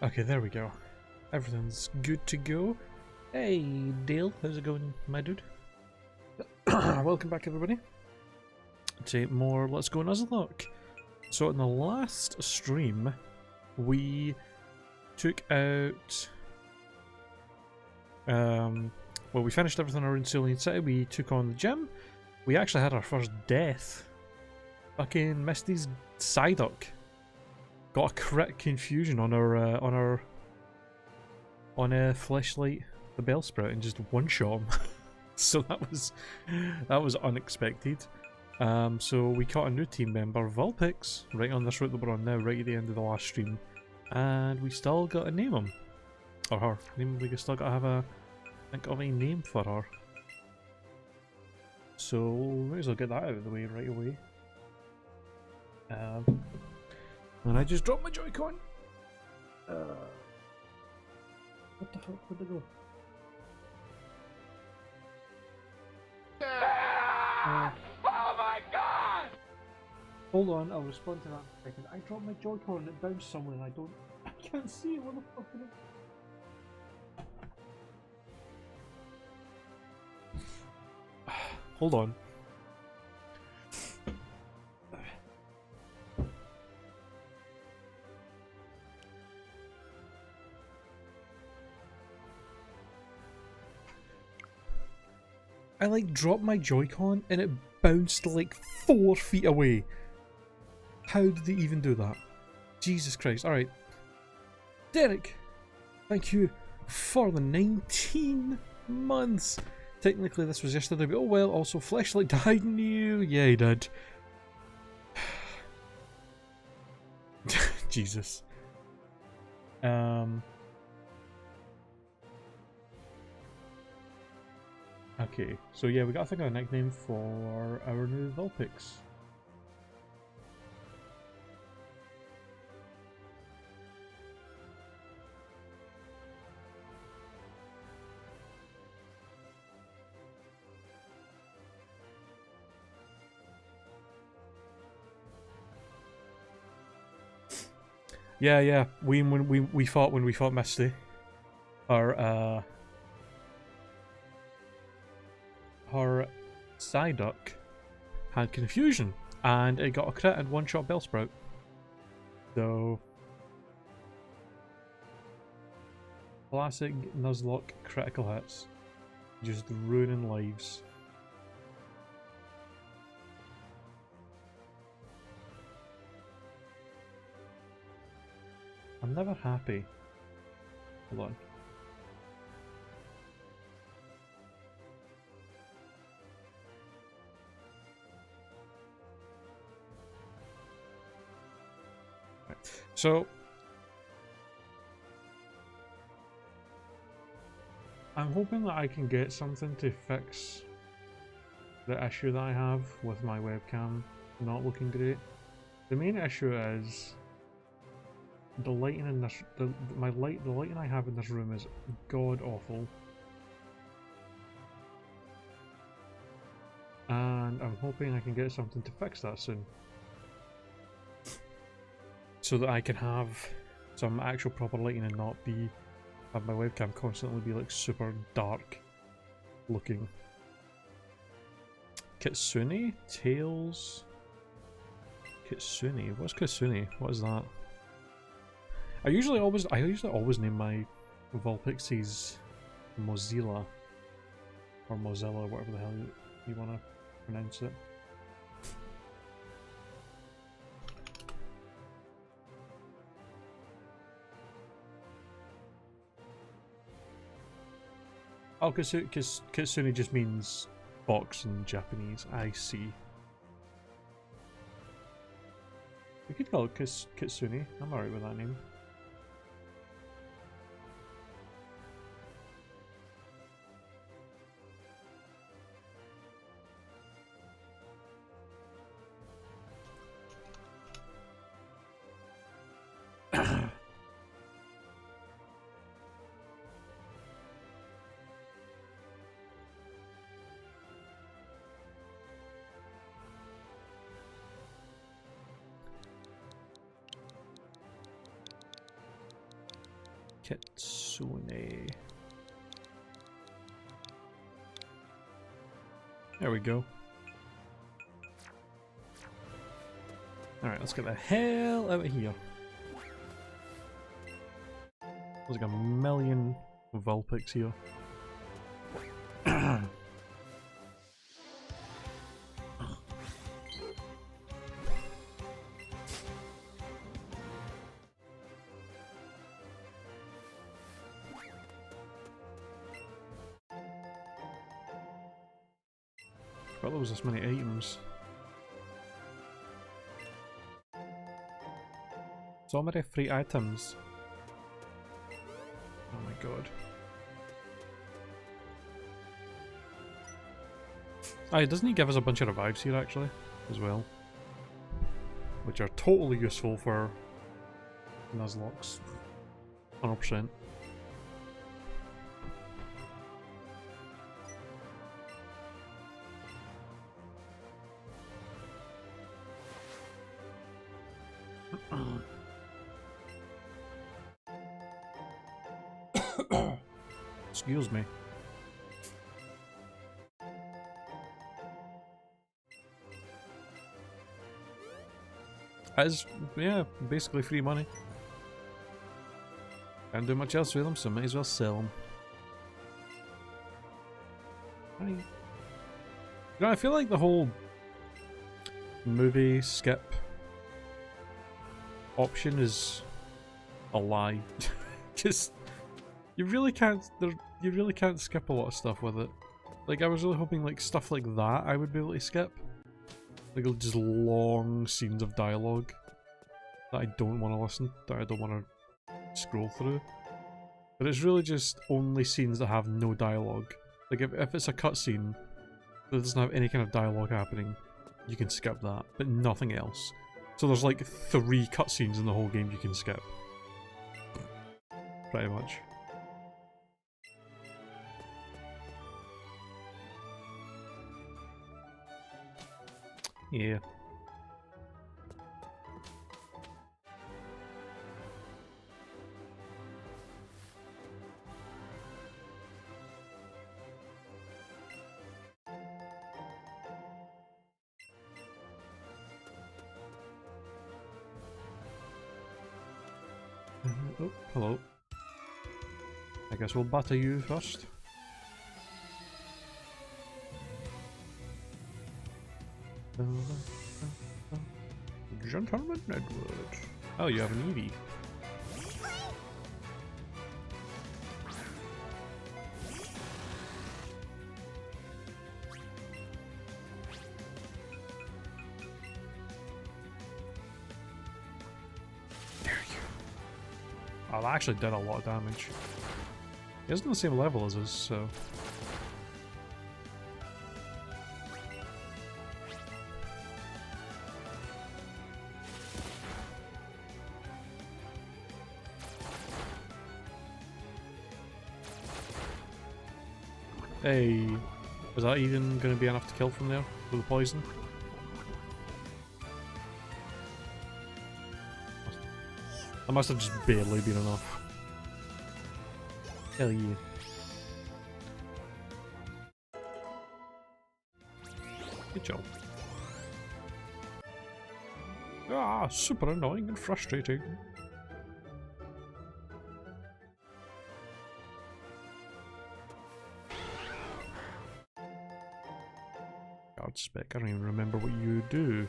Okay, there we go. Everything's good to go. Hey, Dale, how's it going, my dude? Welcome back, everybody, to more Let's Go NUZLOCKE. So in the last stream, we took out... well, we finished everything around Celine City, we took on the gym, we actually had our first death. Fucking Misty's Psyduck got a crit confusion on our Fleshlight the Bellsprout and just one-shot him. So that was unexpected. So we caught a new team member, Vulpix, right on this route that we're on now, right at the end of the last stream, and we still got to name him or her. We still got to have a think of a name for her. So we might as well get that out of the way right away. And I just dropped my Joy-Con. What the fuck? Where'd they go? Oh my god! Hold on, I'll respond to that in a second. I dropped my Joy-Con and it bounced somewhere and I can't see it. What the fuck is it? Hold on. I like dropped my Joy-Con and it bounced like 4 feet away. How did they even do that? Jesus Christ. Alright. Derek, thank you for the 19 months. Technically this was yesterday, but oh well. Also, Fleshlight died new. Yeah, he did. Jesus. Okay, so yeah, we got to think of a nickname for our new Vulpix. Yeah. When we fought Misty, her Psyduck had confusion and it got a crit and one-shot Bellsprout. So classic Nuzlocke critical hits, just ruining lives. I'm never happy. Hold on. So, I'm hoping that I can get something to fix the issue that I have with my webcam not looking great. The main issue is the lighting in this. The lighting I have in this room is god awful, and I'm hoping I can get something to fix that soon, so that I can have some actual proper lighting and not have my webcam constantly be like super dark looking. Kitsune? Tails? Kitsune? What's Kitsune? What is that? I usually always name my Vulpixes Mozilla or Mozilla, whatever the hell you want to pronounce it. Oh, Kitsune just means box in Japanese. I see. We could call it Kitsune. I'm alright with that name. Kitsune. There we go. Alright, let's get the hell out of here. There's like a million Vulpix here. Forgot there was this many items. So many free items. Oh my god. Ah, doesn't he give us a bunch of revives here actually, as well? Which are totally useful for Nuzlocks. 100%. Excuse me. That is, yeah, basically free money. Can't do much else with them, so might as well sell them. You know, I feel like the whole movie skip option is a lie. Just you really can't skip a lot of stuff with it. Like I was really hoping like stuff like that I would be able to skip. Like just long scenes of dialogue that I don't want to listen, that I don't want to scroll through. But it's really just only scenes that have no dialogue. Like if it's a cutscene that doesn't have any kind of dialogue happening, you can skip that, but nothing else. So there's like 3 cutscenes in the whole game you can skip. Pretty much. Yeah. Oh, hello. I guess we'll batter you first. Gentleman Edward. Oh, you have an Eevee. Oh, that actually did a lot of damage. He isn't the same level as us, so... Hey, was that even going to be enough to kill from there with the poison? That must have just barely been enough. Hell yeah. Good job. Ah, super annoying and frustrating. God spec, I don't even remember what you do.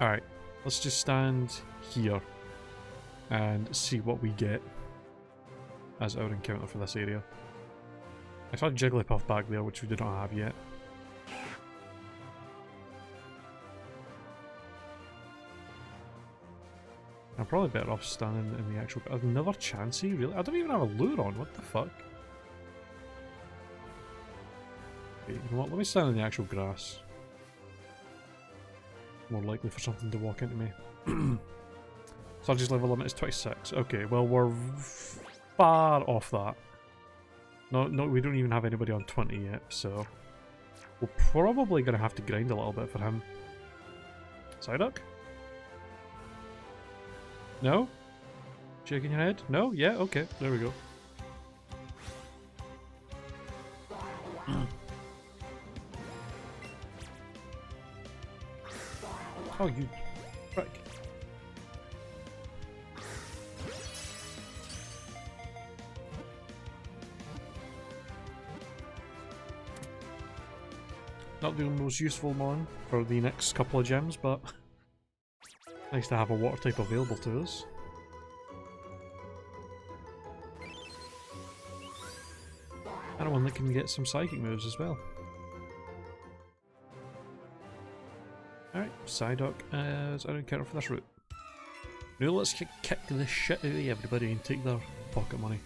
Alright, let's just stand here and see what we get as our encounter for this area. I saw Jigglypuff back there, which we did not have yet. I'm probably better off standing in the actual... Another Chansey? Really? I don't even have a lure on, what the fuck? Okay, you know what, let me stand in the actual grass. More likely for something to walk into me. Surge's level limit is 26. Okay, well we're far off that. No, we don't even have anybody on 20 yet, so... We're probably going to have to grind a little bit for him. Psyduck? No? Shaking your head? No? Yeah, okay. There we go. Oh, you prick. Not the most useful one for the next couple of gems, but nice to have a water type available to us. And one that can get some psychic moves as well. Alright, Psyduck as I don't care for this route. Now let's kick the shit out of everybody and take their pocket money.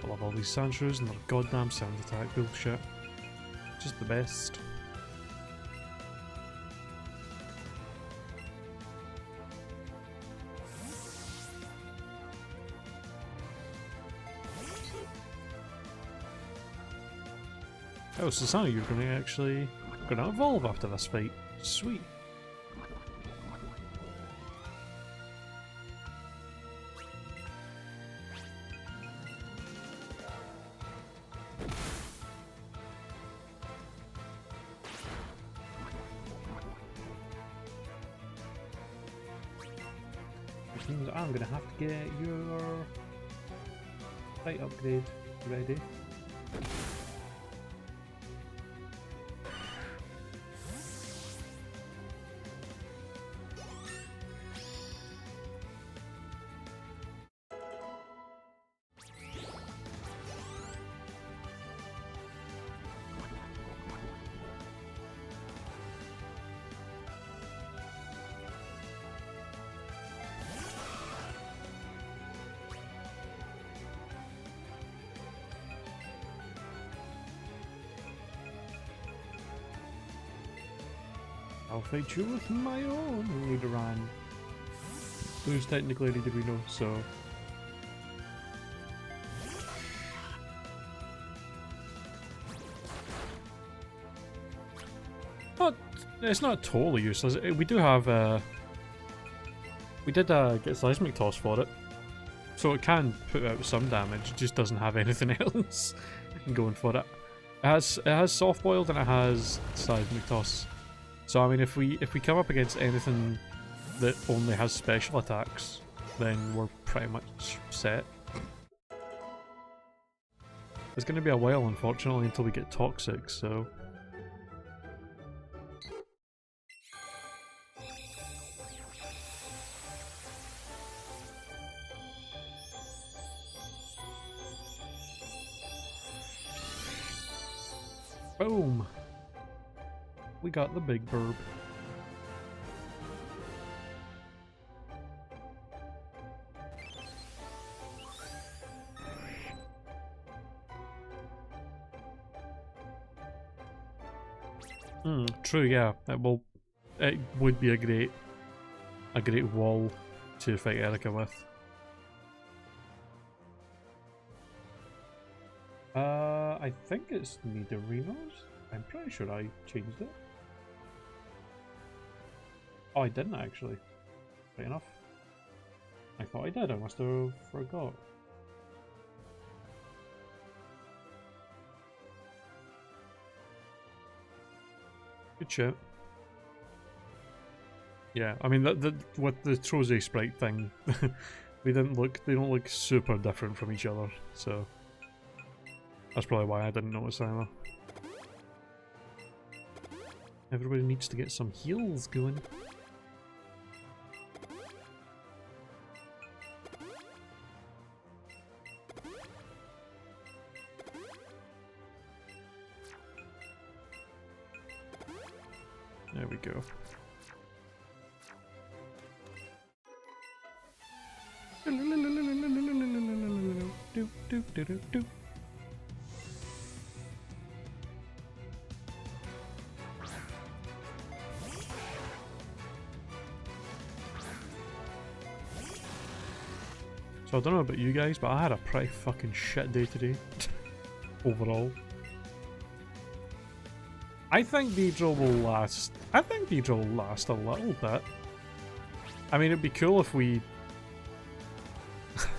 I love all these Sandshrews and their goddamn sound attack bullshit. Just the best. Oh, so Sunny, you're going to actually evolve after this fight. Sweet. Which means I'm going to have to get your fight upgrade ready. I'll fight you with my own Nidoran. Who's technically Nidorino, so... It's not totally useless. We do have we did get Seismic Toss for it. So it can put out some damage, it just doesn't have anything else going for it. It has Soft Boiled and it has Seismic Toss. So I mean, if we come up against anything that only has special attacks, then we're pretty much set. It's going to be a while, unfortunately, until we get Toxic, so... Boom! We got the big burb. True, yeah. It would be a great wall to fight Erica with. I think it's Nidorino's. I'm pretty sure I changed it. Oh, I didn't actually. Fair enough. I thought I did, I must have forgot. Good shit. Yeah, I mean, with the Troze sprite thing, they don't look super different from each other, so that's probably why I didn't notice either. Everybody needs to get some heals going. There we go. So I don't know about you guys, but I had a pretty fucking shit day today. Overall. I think Deidre will last. I think Deidre will last a little bit. I mean, it'd be cool if we... it'd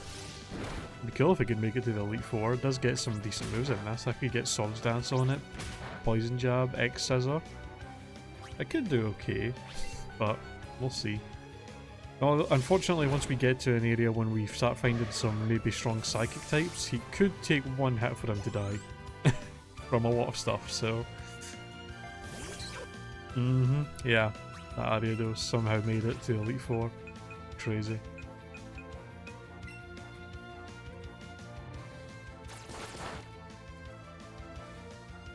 be cool if we could make it to the Elite Four. It does get some decent moves in this. I could get Swords Dance on it. Poison Jab, X Scissor. I could do okay, but we'll see. No, unfortunately, once we get to an area when we start finding some maybe strong psychic types, he could take one hit for him to die from a lot of stuff, so... yeah, that Ariados somehow made it to Elite Four. Crazy.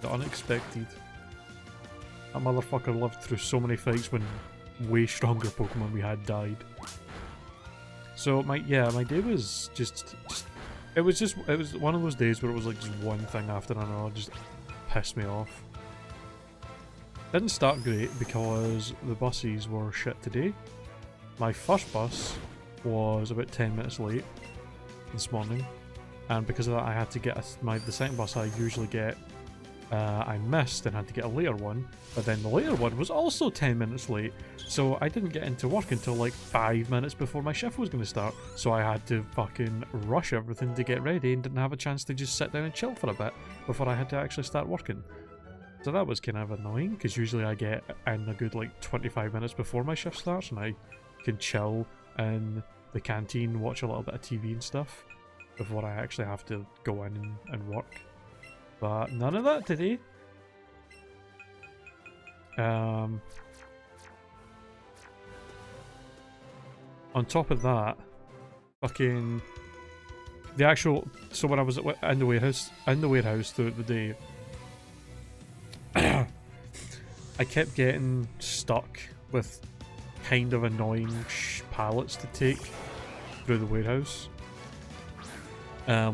The unexpected. That motherfucker lived through so many fights when way stronger Pokemon we had died. So my day was just it was one of those days where it was like just one thing after another, just pissed me off. Didn't start great because the buses were shit today. My first bus was about 10 minutes late this morning, and because of that I had to get the second bus I usually get I missed and had to get a later one, but then the later one was also 10 minutes late, so I didn't get into work until like 5 minutes before my shift was going to start, so I had to fucking rush everything to get ready and didn't have a chance to just sit down and chill for a bit before I had to actually start working. So that was kind of annoying, because usually I get in a good like 25 minutes before my shift starts and I can chill in the canteen, watch a little bit of TV and stuff before I actually have to go in and work. But none of that today. On top of that, fucking the actual. So when I was in the warehouse throughout the day, I kept getting stuck with kind of annoying pallets to take through the warehouse.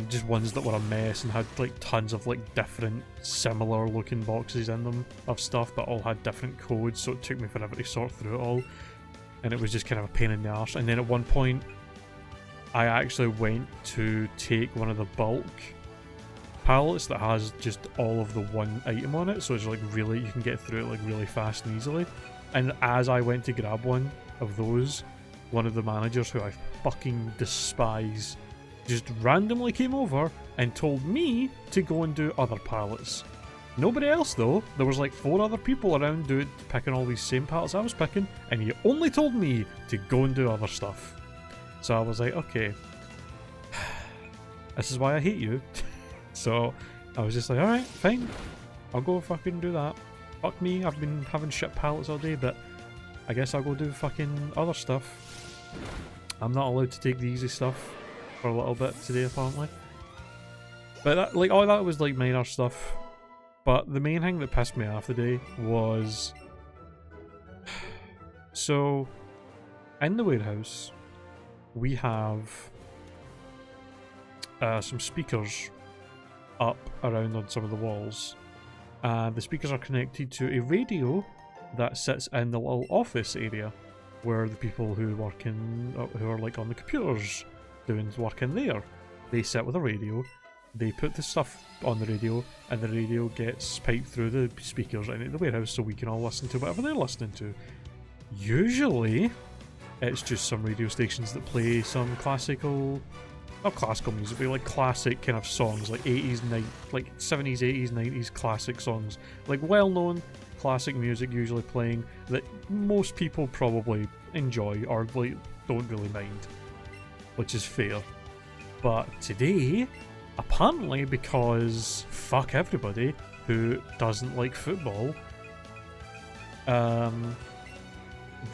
Just ones that were a mess and had like tons of like different similar looking boxes in them of stuff but all had different codes, so it took me forever to sort through it all and it was just kind of a pain in the arse. And then at one point I actually went to take one of the bulk pallets that has just all of the one item on it, so it's like really, you can get through it like really fast and easily. And as I went to grab one of those, one of the managers who I fucking despise just randomly came over and told me to go and do other pallets. Nobody else though. There was like 4 other people around picking all these same pallets I was picking, and he only told me to go and do other stuff. So I was like, okay, this is why I hate you. So I was just like, alright, fine, I'll go fucking do that. Fuck me, I've been having shit pallets all day, but I guess I'll go do fucking other stuff. I'm not allowed to take the easy stuff for a little bit today apparently. But that, like, all that was like minor stuff. But the main thing that pissed me off today was, so in the warehouse we have some speakers up around on some of the walls, and the speakers are connected to a radio that sits in the little office area where the people who work in, who are like on the computers doing work in there, they sit with a radio, they put the stuff on the radio, and the radio gets piped through the speakers into the warehouse so we can all listen to whatever they're listening to. Usually it's just some radio stations that play some classical, not classical music, but like classic kind of songs, like 80s, like 70s, 80s, 90s classic songs, like well-known classic music usually playing that most people probably enjoy or like don't really mind, which is fair. But today, apparently because fuck everybody who doesn't like football,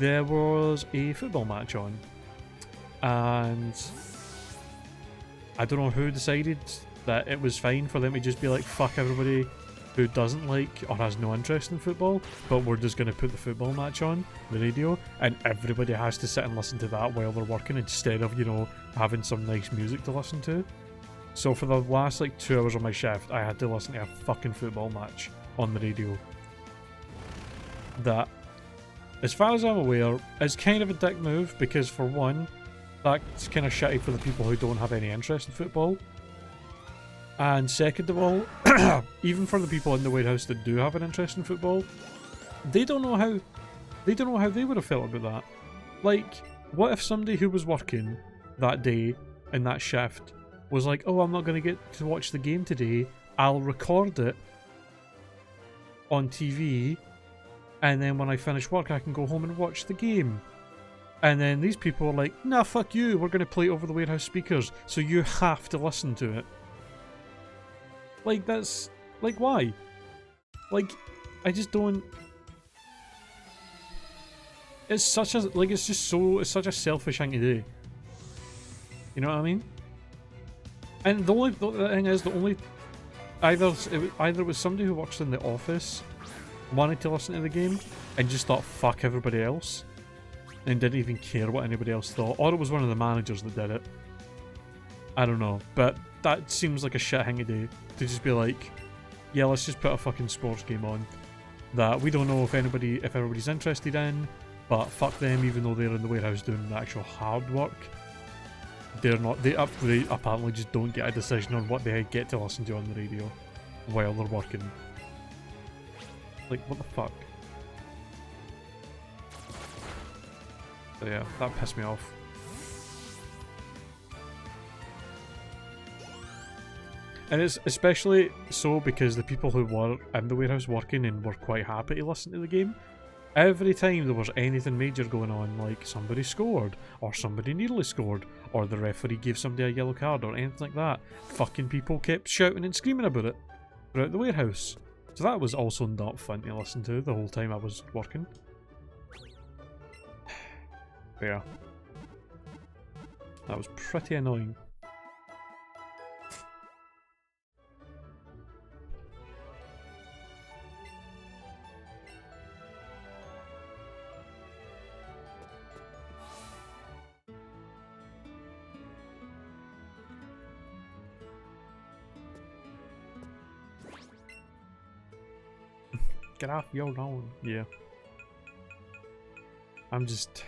there was a football match on, and I don't know who decided that it was fine for them to just be like, fuck everybody, who doesn't like or has no interest in football, but we're just going to put the football match on the radio, and everybody has to sit and listen to that while they're working instead of, you know, having some nice music to listen to. So for the last like 2 hours of my shift, I had to listen to a fucking football match on the radio. That, as far as I'm aware, is kind of a dick move, because for one, that's kind of shitty for the people who don't have any interest in football. And second of all, even for the people in the warehouse that do have an interest in football, they don't know how they would have felt about that. Like, what if somebody who was working that day in that shift was like, oh, I'm not going to get to watch the game today, I'll record it on TV, and then when I finish work I can go home and watch the game. And then these people are like, nah, fuck you, we're going to play it over the warehouse speakers, so you have to listen to it. Like, that's... like, why? Like, I just don't... It's such a... like, it's just so... it's such a selfish thing to do. You know what I mean? And the thing is, the only... either it was somebody who works in the office wanted to listen to the game and just thought, fuck everybody else, and didn't even care what anybody else thought, or it was one of the managers that did it. I don't know, but that seems like a shit thing to do. To just be like, yeah, let's just put a fucking sports game on that we don't know if everybody's interested in, but fuck them, even though they're in the warehouse doing the actual hard work. They're not. They apparently just don't get a decision on what they get to listen to on the radio while they're working. Like, what the fuck? So yeah, that pissed me off. And it's especially so because the people who were in the warehouse working and were quite happy to listen to the game, every time there was anything major going on, like somebody scored, or somebody nearly scored, or the referee gave somebody a yellow card, or anything like that, fucking people kept shouting and screaming about it throughout the warehouse. So that was also not fun to listen to the whole time I was working. But yeah. That was pretty annoying. Get off your lawn. Yeah. I'm just...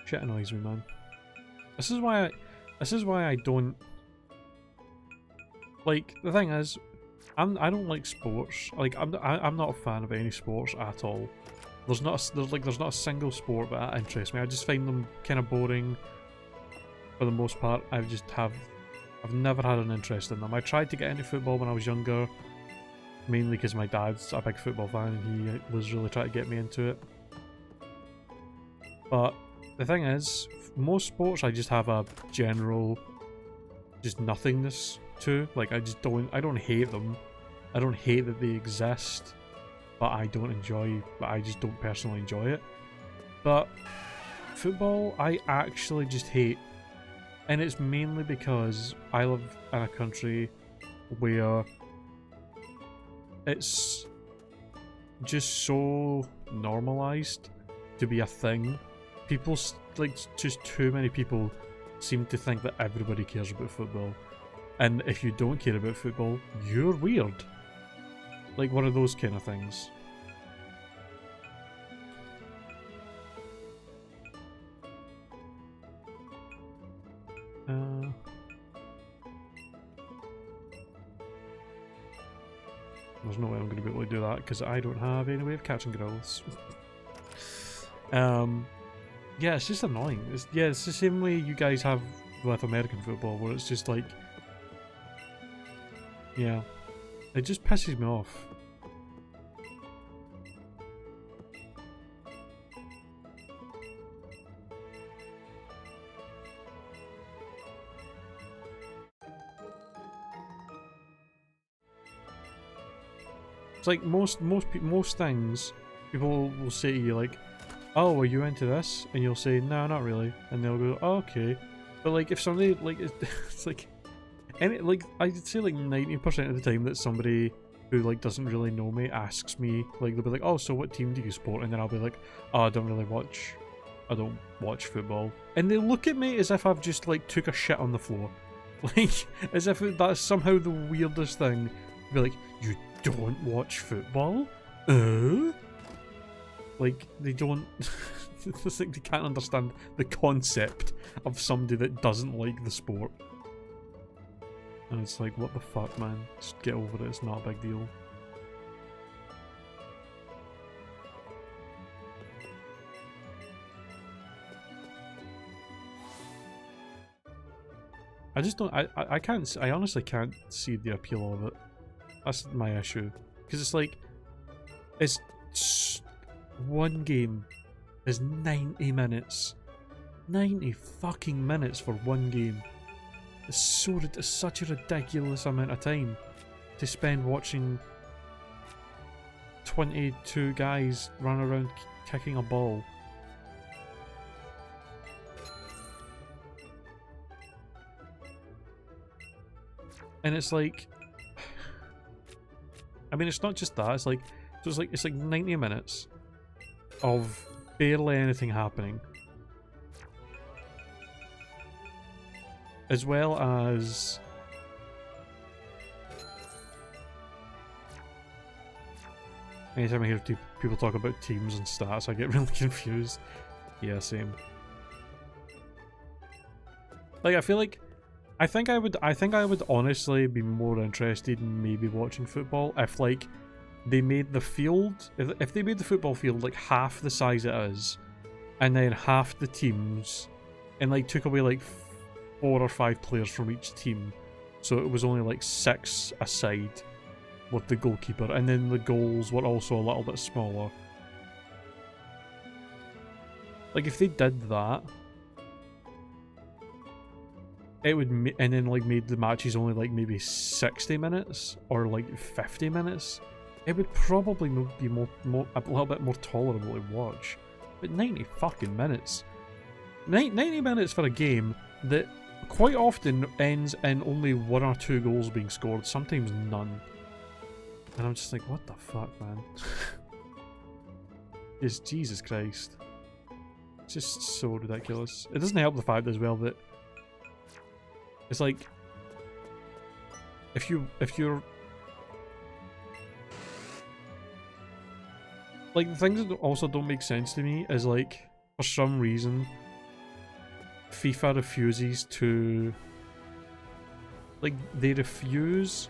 shit annoys me, man. This is why I don't... like, the thing is, I don't like sports. Like, I'm not a fan of any sports at all. There's not a single sport that interests me. I just find them kind of boring. For the most part, I've never had an interest in them. I tried to get into football when I was younger, mainly because my dad's a big football fan and he was really trying to get me into it. But the thing is, most sports I just have a general just nothingness to. Like, I don't hate them. I don't hate that they exist, but I just don't personally enjoy it. But football, I actually just hate. And it's mainly because I live in a country where it's just so normalised to be a thing. People, like, just too many people seem to think that everybody cares about football. And if you don't care about football, you're weird. Like, one of those kind of things. There's no way I'm going to be able to do that because I don't have any way of catching girls. Yeah, it's just annoying. It's the same way you guys have with American football, where it's just like, yeah, it just pisses me off. It's like most things, people will say to you like, oh, are you into this? And you'll say, no, not really. And they'll go, oh, okay. But like, if somebody like, it's like, any like I'd say like 90% of the time that somebody who like doesn't really know me asks me, like they'll be like, "Oh, so what team do you support?" And then I'll be like, "Oh, I don't watch football." And they look at me as if I've just like took a shit on the floor, like as if that's somehow the weirdest thing. Be like, "You don't watch football?" Like they don't. It's like they can't understand the concept of somebody that doesn't like the sport. And it's like, what the fuck, man? Just get over it, it's not a big deal. I just don't, I can't, I honestly can't see the appeal of it. That's my issue. Because it's like, it's one game is 90 minutes. 90 fucking minutes for one game. It's such a ridiculous amount of time to spend watching 22 guys run around kicking a ball. And it's like, I mean, it's not just that. It's like, so it's like 90 minutes of barely anything happening, as well as anytime I hear people talk about teams and stats, I get really confused. Yeah, same. Like, I feel like I think I would honestly be more interested in maybe watching football if like they made the field, if they made the football field like half the size it is, and then half the teams, and like took away like 4 or 5 players from each team, so it was only like 6 a side with the goalkeeper, and then the goals were also a little bit smaller. Like if they did that, it would, and then like made the matches only like maybe 60 minutes or like 50 minutes, it would probably be more a little bit more tolerable to watch. But 90 fucking minutes, 90 minutes for a game that quite often ends in only 1 or 2 goals being scored, sometimes none. And I'm just like, what the fuck, man? It's Jesus Christ. It's just so ridiculous. It doesn't help the fact as well that it's like, if you're like, the things that also don't make sense to me is like, for some reason FIFA refuses to, like, they refuse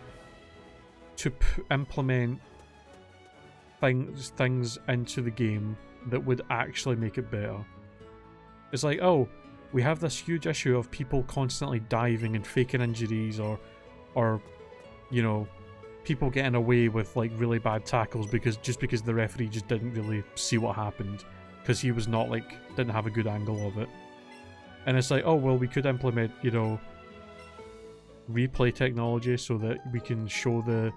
to implement things into the game that would actually make it better. It's like, oh, we have this huge issue of people constantly diving and faking injuries, or you know, people getting away with like really bad tackles because the referee just didn't really see what happened because he was not like, didn't have a good angle of it. And it's like, oh well, we could implement, you know, replay technology so that we can show the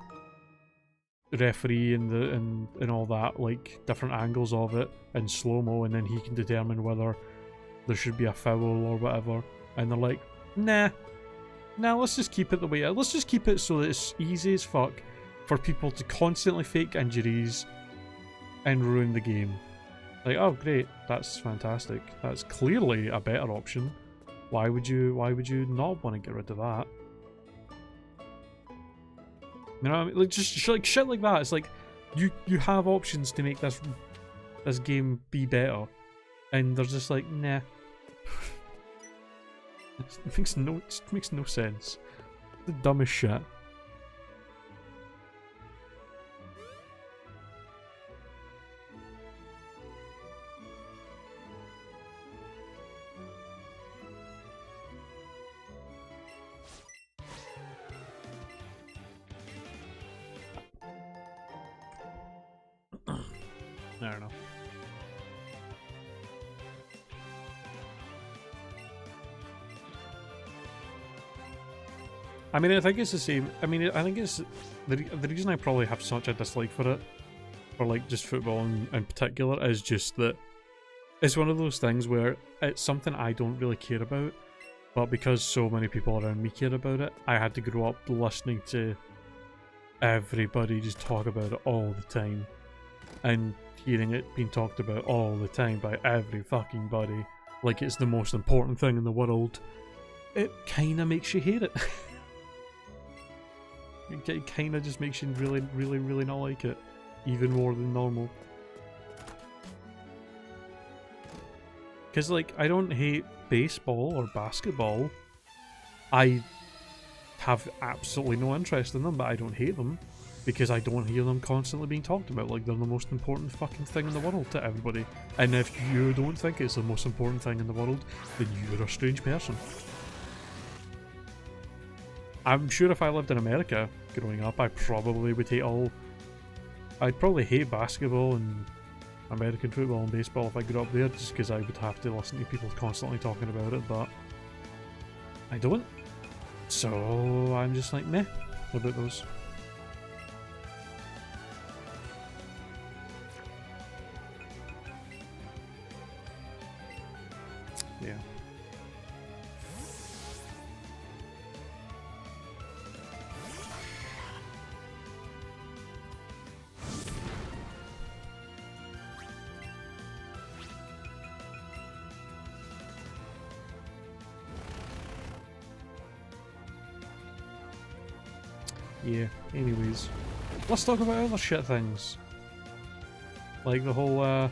referee and all that, like different angles of it in slow-mo, and then he can determine whether there should be a foul or whatever. And they're like, nah, let's just keep it the way it is. Let's just keep it so that it's easy as fuck for people to constantly fake injuries and ruin the game. Like, oh great, that's fantastic. That's clearly a better option. Why would you not want to get rid of that? You know what I mean? Like, just like shit like that. It's like, you have options to make this game be better, and they're just like, nah. It makes no sense. The dumbest shit. I don't know. I mean, I think it's the same. I mean, I think it's the reason I probably have such a dislike for it, for like just football in particular, is just that it's one of those things where it's something I don't really care about, But because so many people around me care about it, I had to grow up listening to everybody just talk about it all the time. And hearing it being talked about all the time by every fucking body, like it's the most important thing in the world, it kinda makes you hate it. It kinda just makes you really, really, really not like it. Even more than normal. Because, like, I don't hate baseball or basketball. I have absolutely no interest in them, but I don't hate them. Because I don't hear them constantly being talked about like they're the most important fucking thing in the world to everybody. And if you don't think it's the most important thing in the world, then you're a strange person. I'm sure if I lived in America growing up, I probably would hate all... I'd probably hate basketball and American football and baseball if I grew up there, just because I would have to listen to people constantly talking about it, but I don't. So I'm just like, meh about those. Yeah. Yeah, anyways. Let's talk about other shit things. Like the whole,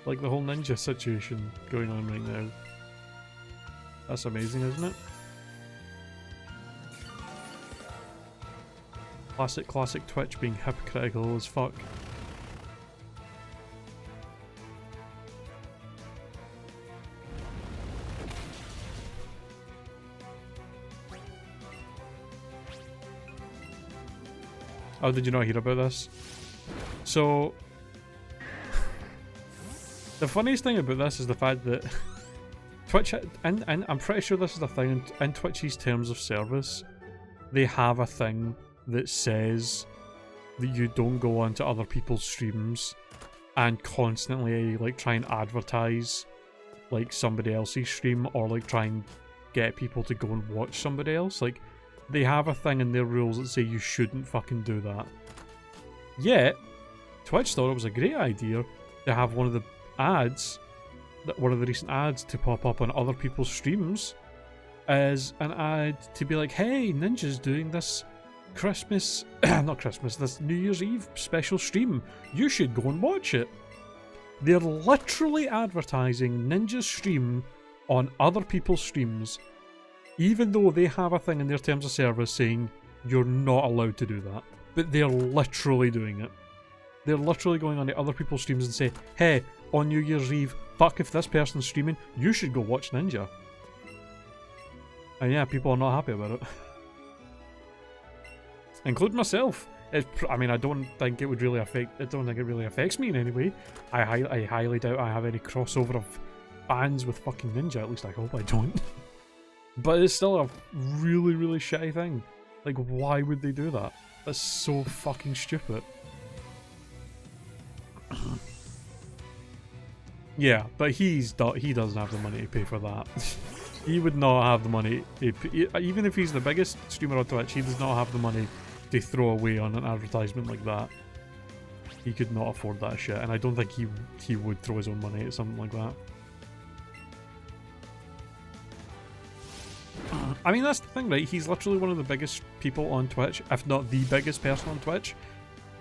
like the whole ninja situation going on right now. That's amazing, isn't it? Classic Twitch being hypocritical as fuck. Oh, did you not hear about this? So, the funniest thing about this is the fact that Twitch, and I'm pretty sure this is the thing, in Twitch's terms of service, they have a thing that says that you don't go onto other people's streams and constantly like try and advertise like somebody else's stream or like try and get people to go and watch somebody else. Like, they have a thing in their rules that say you shouldn't fucking do that. Yet, Twitch thought it was a great idea to have one of the ads, one of the recent ads to pop up on other people's streams as an ad to be like, hey, Ninja's doing this Christmas, not Christmas, this New Year's Eve special stream. You should go and watch it. They're literally advertising Ninja's stream on other people's streams, even though they have a thing in their terms of service saying you're not allowed to do that. But they're literally doing it. They're literally going on to other people's streams and say, hey, on New Year's Eve, fuck if this person's streaming, you should go watch Ninja. And yeah, people are not happy about it. Including myself. I mean, I don't think it would really affect, I don't think it really affects me in any way. I highly doubt I have any crossover of fans with fucking Ninja, at least I hope I don't. But it's still a really, really shitty thing. Like, why would they do that? That's so fucking stupid. Yeah, but he doesn't have the money to pay for that. He would not have the money to pay, even if he's the biggest streamer on Twitch, he does not have the money to throw away on an advertisement like that. He could not afford that shit, and I don't think he would throw his own money at something like that. I mean, that's the thing, right? He's literally one of the biggest people on Twitch, if not the biggest person on Twitch.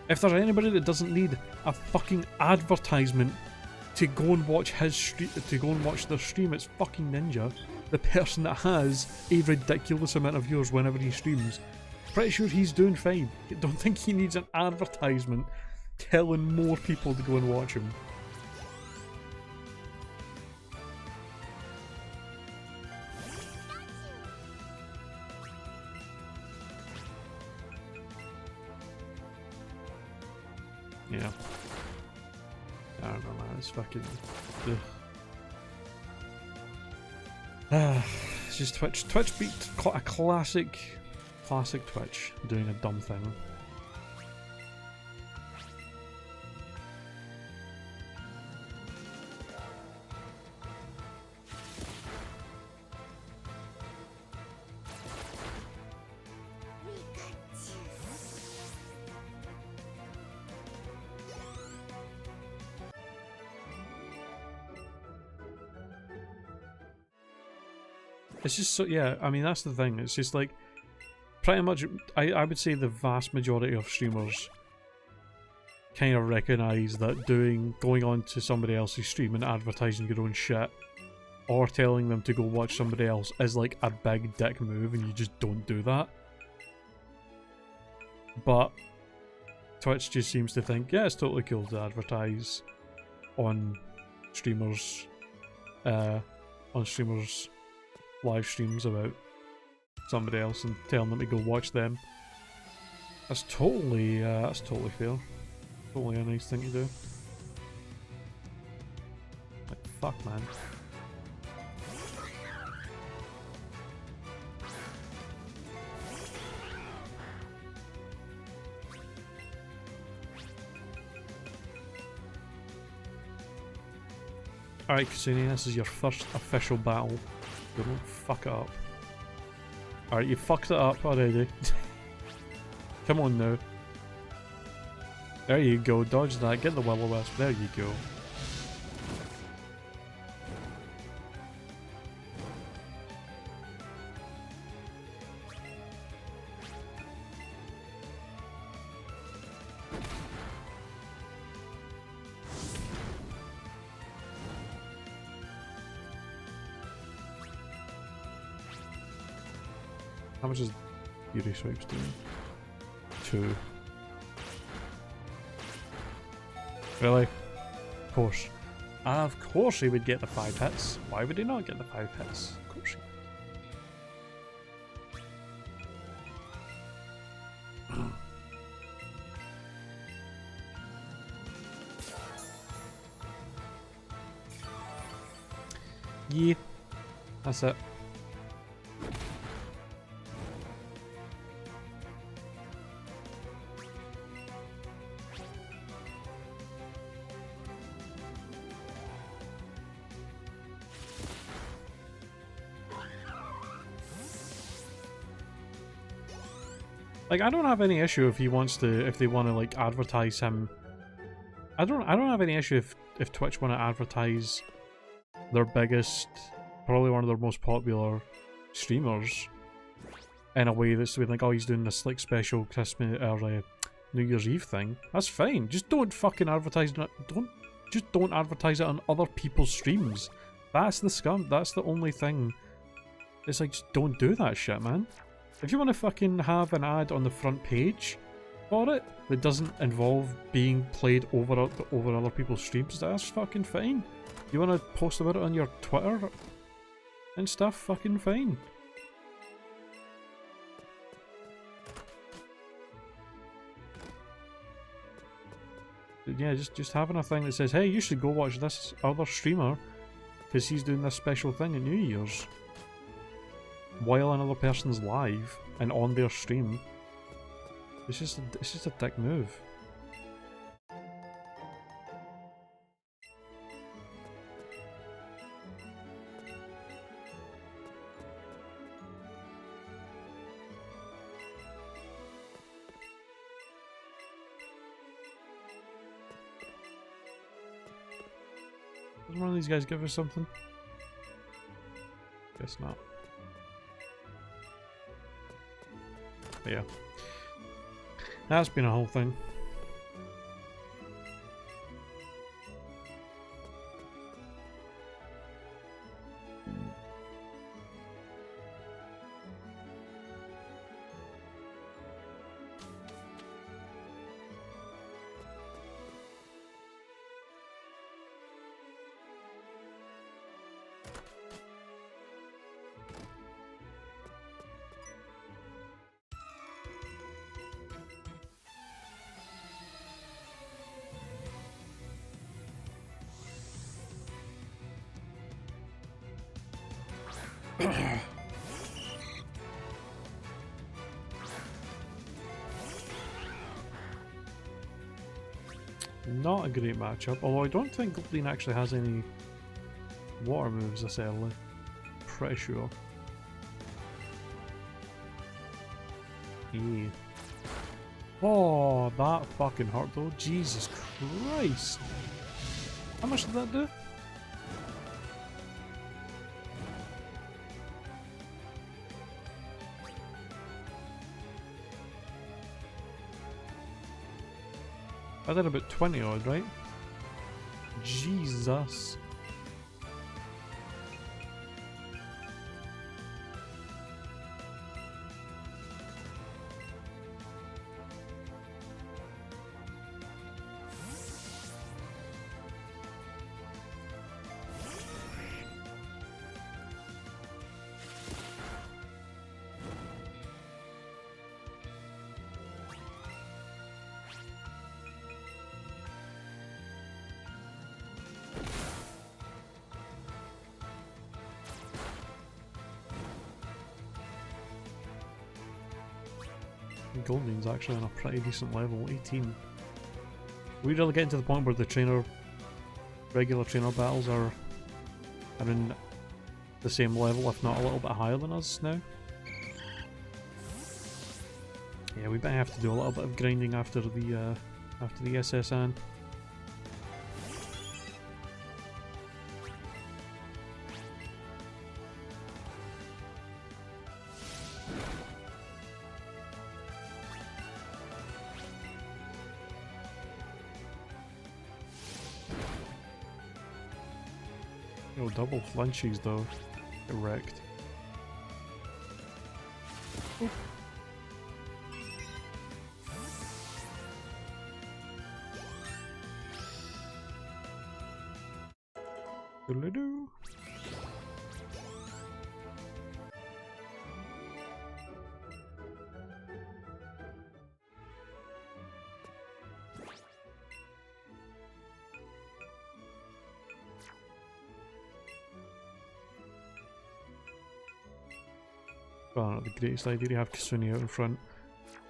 If there's anybody that doesn't need a fucking advertisement to go and watch their stream, it's fucking Ninja, the person that has a ridiculous amount of viewers whenever he streams. Pretty sure he's doing fine. I don't think he needs an advertisement telling more people to go and watch him. Yeah. I don't know, man. It's fucking... It's just Twitch. Twitch beat a classic Twitch doing a dumb thing. It's just so, yeah, I mean, that's the thing. It's just like, pretty much, I would say the vast majority of streamers kind of recognise that going on to somebody else's stream and advertising your own shit, or telling them to go watch somebody else is like a big dick move, and you just don't do that. But Twitch just seems to think, yeah, it's totally cool to advertise on streamers' live streams about somebody else and telling them to go watch them. That's totally fair. Totally a nice thing to do. Like, fuck, man. Alright, Kasuni, this is your first official battle. Don't fuck it up. Alright, you fucked it up already. Come on now. There you go, dodge that, get the will-o-wisp, there you go. How much is Beauty Swipes doing? 2. Really? Of course. Of course he would get the 5 hits. Why would he not get the 5 hits? Of course he would. Yeah. That's it. Like, I don't have any issue if he wants to, if they want to like advertise him. I don't have any issue if Twitch want to advertise their biggest, probably one of their most popular streamers in a way that's like, oh, he's doing this like special Christmas or New Year's Eve thing. That's fine. Just don't fucking advertise it. Don't advertise it on other people's streams. That's the scum. That's the only thing. It's like, just don't do that shit, man. If you want to fucking have an ad on the front page for it that doesn't involve being played over other people's streams, that's fucking fine. You want to post about it on your Twitter and stuff, fucking fine. Yeah, just having a thing that says, hey, you should go watch this other streamer because he's doing this special thing at New Year's while another person's live and on their stream. It's just a dick move. Does one of these guys give us something? Guess not. But yeah. That's been a whole thing. Not a great matchup, although I don't think Goldeen actually has any water moves this early. Pretty sure. Yeah. Oh, that fucking hurt though. Jesus Christ. How much did that do? I did about 20 odd, right? Jesus. Goldman's actually on a pretty decent level, 18. We really getting to the point where the regular trainer battles are in the same level, if not a little bit higher than us now. Yeah, we might have to do a little bit of grinding after the SSN. Oh, double flunchies though. Get wrecked. Oh. Doodle-doo. Well, not the greatest idea to have Kasuni out in front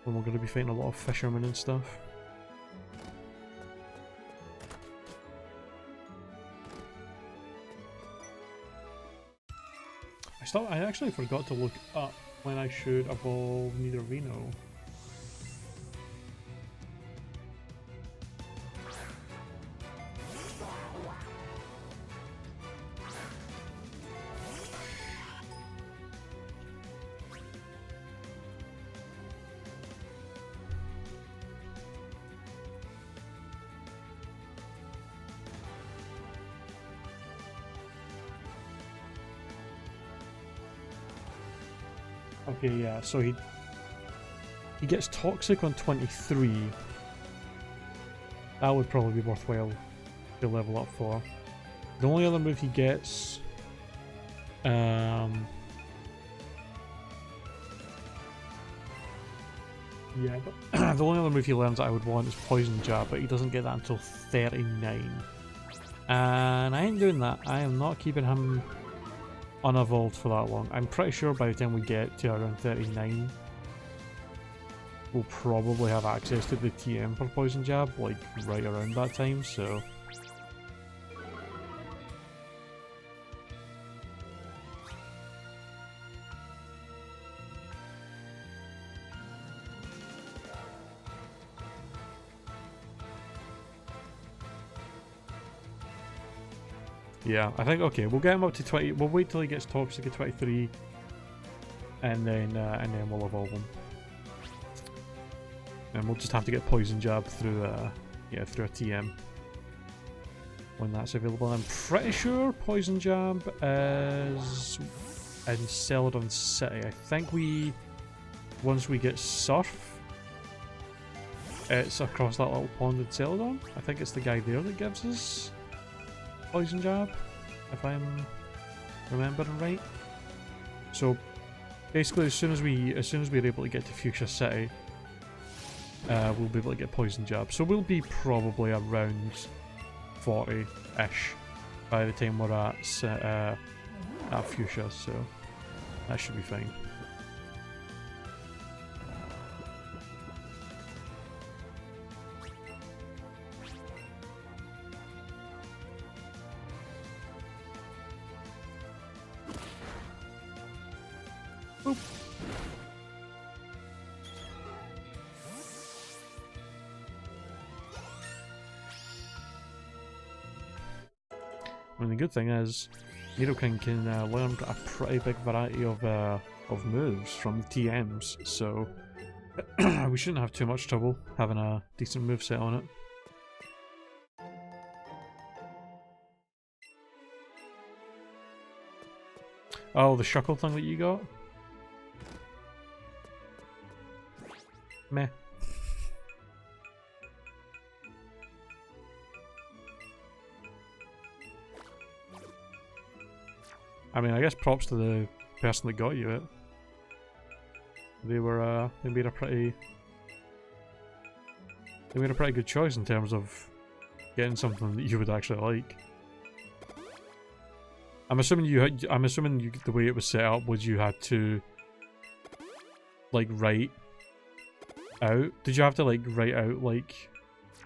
when we're going to be fighting a lot of fishermen and stuff. I actually forgot to look up when I should evolve Nidorino. Okay, yeah, so he gets Toxic on 23. That would probably be worthwhile to level up for. The only other move he gets... yeah, but the only other move he learns that I would want is Poison Jab, but he doesn't get that until 39. And I ain't doing that. I am not keeping him unevolved for that long. I'm pretty sure by the time we get to around 39, we'll probably have access to the TM for Poison Jab, like right around that time, so... Yeah, I think, okay, we'll get him up to 20, we'll wait till he gets Toxic at 23, and then we'll evolve him. And we'll just have to get Poison Jab through, yeah, through a TM. When that's available. I'm pretty sure Poison Jab is in Celadon City. I think once we get Surf, it's across that little pond in Celadon. I think it's the guy there that gives us Poison Jab, if I'm remembering right. So basically, as soon as we're able to get to Fuchsia City, we'll be able to get Poison Jab. So we'll be probably around 40-ish by the time we're at Fuchsia. So that should be fine. Boop. And the good thing is, Nidoking can learn a pretty big variety of moves from the TMs, so we shouldn't have too much trouble having a decent moveset on it. Oh, the shuckle thing that you got? Meh. I mean, I guess props to the person that got you it. They made a pretty good choice in terms of getting something that you would actually like. I'm assuming the way it was set up was you had to like write out. Did you have to like write out like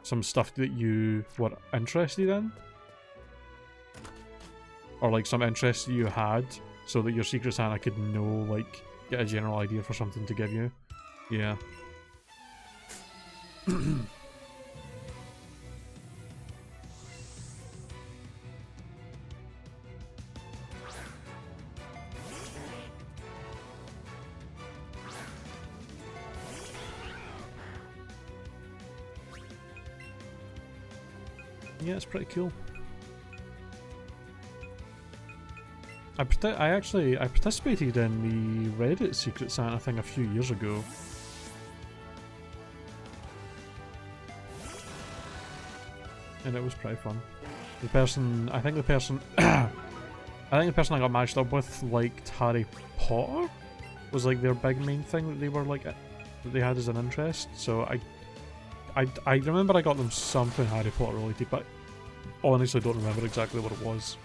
some stuff that you were interested in? Or like some interests that you had so that your Secret Santa could know, like, get a general idea for something to give you? Yeah. Yeah, it's pretty cool. I participated in the Reddit Secret Santa thing a few years ago. And it was pretty fun. I think the person I got matched up with liked Harry Potter. Was like their big main thing that they were like, that they had as an interest. So I remember I got them something Harry Potter related, but honestly don't remember exactly what it was.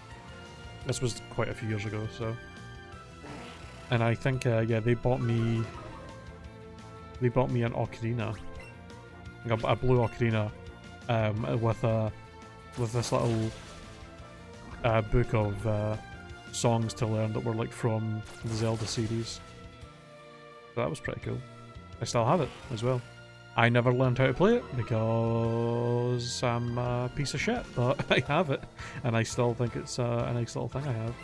This was quite a few years ago, so. And I think, yeah, they bought me an ocarina, like a blue ocarina, with this little book of songs to learn that were like from the Zelda series. So that was pretty cool. I still have it as well. I never learned how to play it because I'm a piece of shit, but I have it, and I still think it's a nice little thing I have.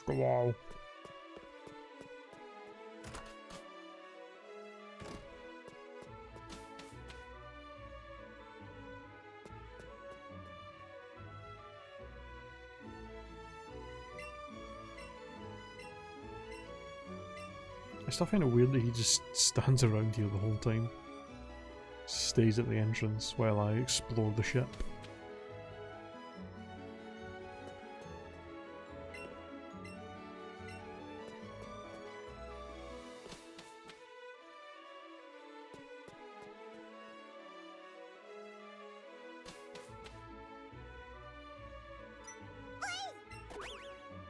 Wow. I still find it weird that he just stands around here the whole time. Stays at the entrance while I explore the ship.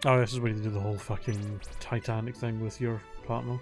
Oh, this is where you do the whole fucking Titanic thing with your partner.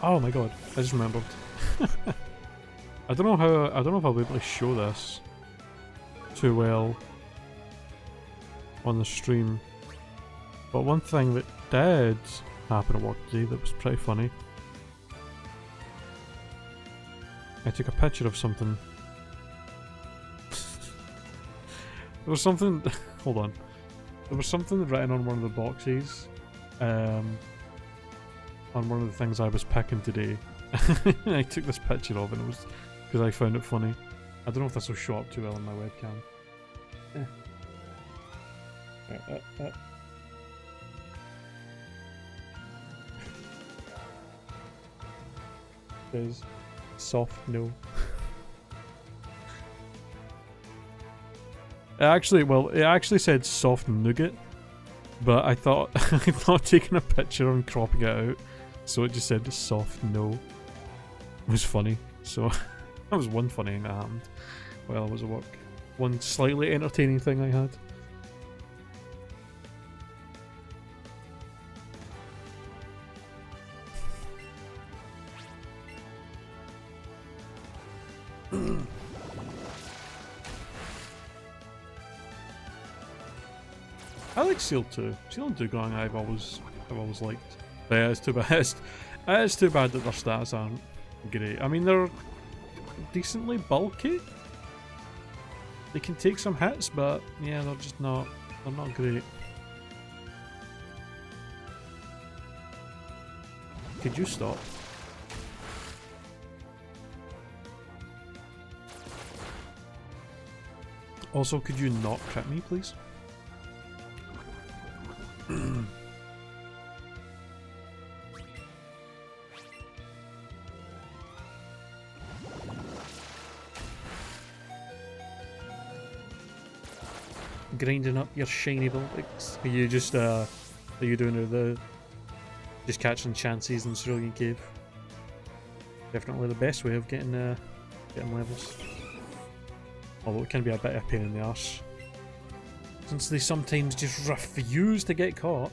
Oh my god, I just remembered. I don't know if I'll be able to show this too well on the stream, but one thing that did happen at work today that was pretty funny. I took a picture of something. There was something, hold on. There was something written on one of the boxes. On one of the things I was picking today. I took this picture of it, and it was because I found it funny. I don't know if this will show up too well on my webcam. Says soft no. It actually said soft nougat, but I thought I thought taking a picture and cropping it out, so it just said soft no. It was funny, so that was one funny thing that happened while I was at work. One slightly entertaining thing I had. I like Seal 2. Seal and Dugong I've always liked. But yeah, it's too bad. It's too bad that their stats aren't great. I mean, they're decently bulky. They can take some hits, but yeah, they're just not. They're not great. Could you stop? Also, could you not crit me, please? Grinding up your shiny Vulpix. Are you just are you doing the just catching chances in Cerulean Cave? Definitely the best way of getting levels. Although it can be a bit of a pain in the arse, since they sometimes just refuse to get caught.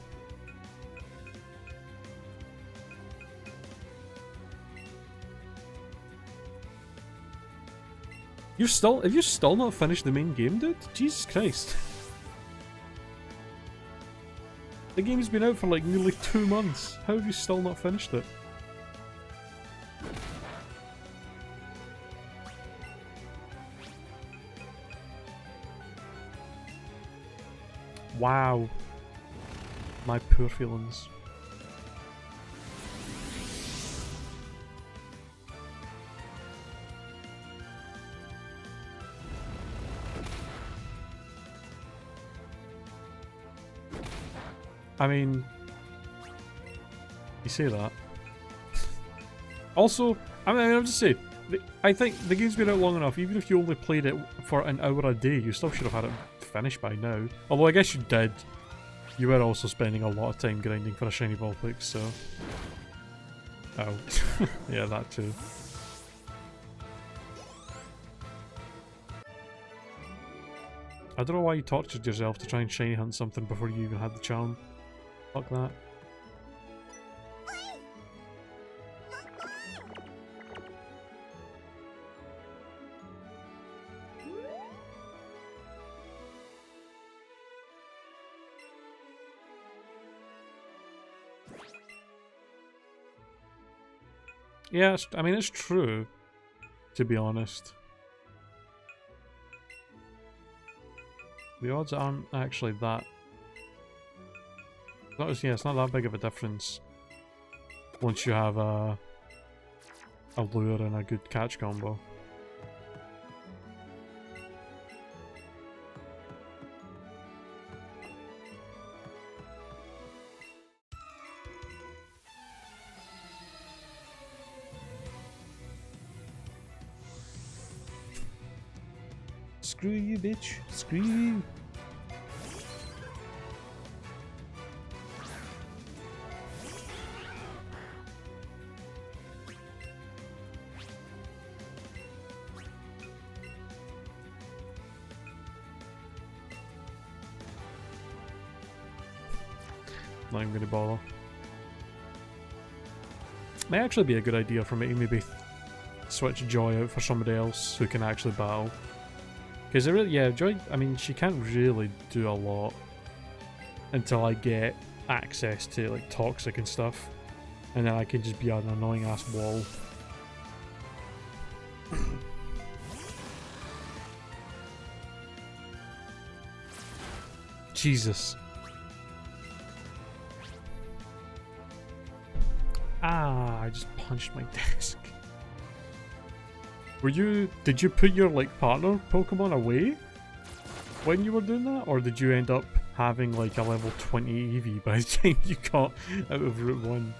Have you still not finished the main game, dude? Jesus Christ. The game's been out for like nearly 2 months. How have you still not finished it? Wow. My poor feelings. I mean, you say that. Also, I'm just saying, I think the game's been out long enough. Even if you only played it for an hour a day, you still should have had it finished by now. Although I guess you did. You were also spending a lot of time grinding for a shiny Vulpix, so... Oh. Yeah, that too. I don't know why you tortured yourself to try and shiny hunt something before you even had the charm. Fuck that. Yeah, I mean, it's true, to be honest. The odds aren't actually that... it's not that big of a difference once you have a lure and a good catch combo. Screw you, bitch. Screw you. Not even gonna bother. May actually be a good idea for me to maybe switch Joy out for somebody else who can actually battle. Because Joy, I mean, she can't really do a lot until I get access to like Toxic and stuff, and then I can just be an annoying ass wall. Jesus. Ah, I just punched my desk. Did you put your like partner Pokemon away when you were doing that, or did you end up having like a level 20 Eevee by the time you got out of Route 1.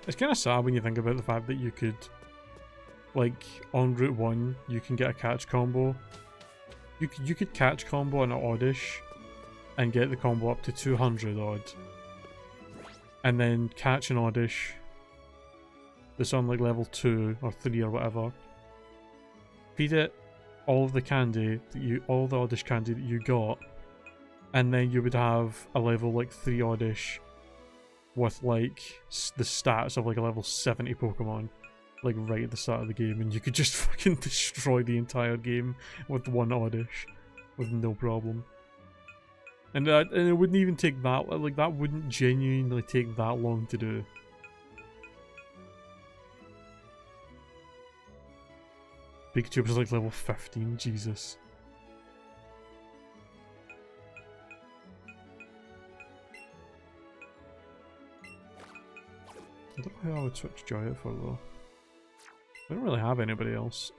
It's kind of sad when you think about the fact that you could, like, on Route 1, you can get a catch combo. You could catch combo on an Oddish and get the combo up to 200 odd. And then catch an Oddish that's on like level 2 or 3 or whatever. Feed it all of the candy, all the Oddish candy that you got, and then you would have a level like 3 Oddish with like the stats of like a level 70 Pokemon, like right at the start of the game, and you could just fucking destroy the entire game with one Oddish with no problem. And it wouldn't even take that, like that wouldn't genuinely take that long to do. Pikachu was like level 15, Jesus. I don't know who I would switch Joy out for though. I don't really have anybody else.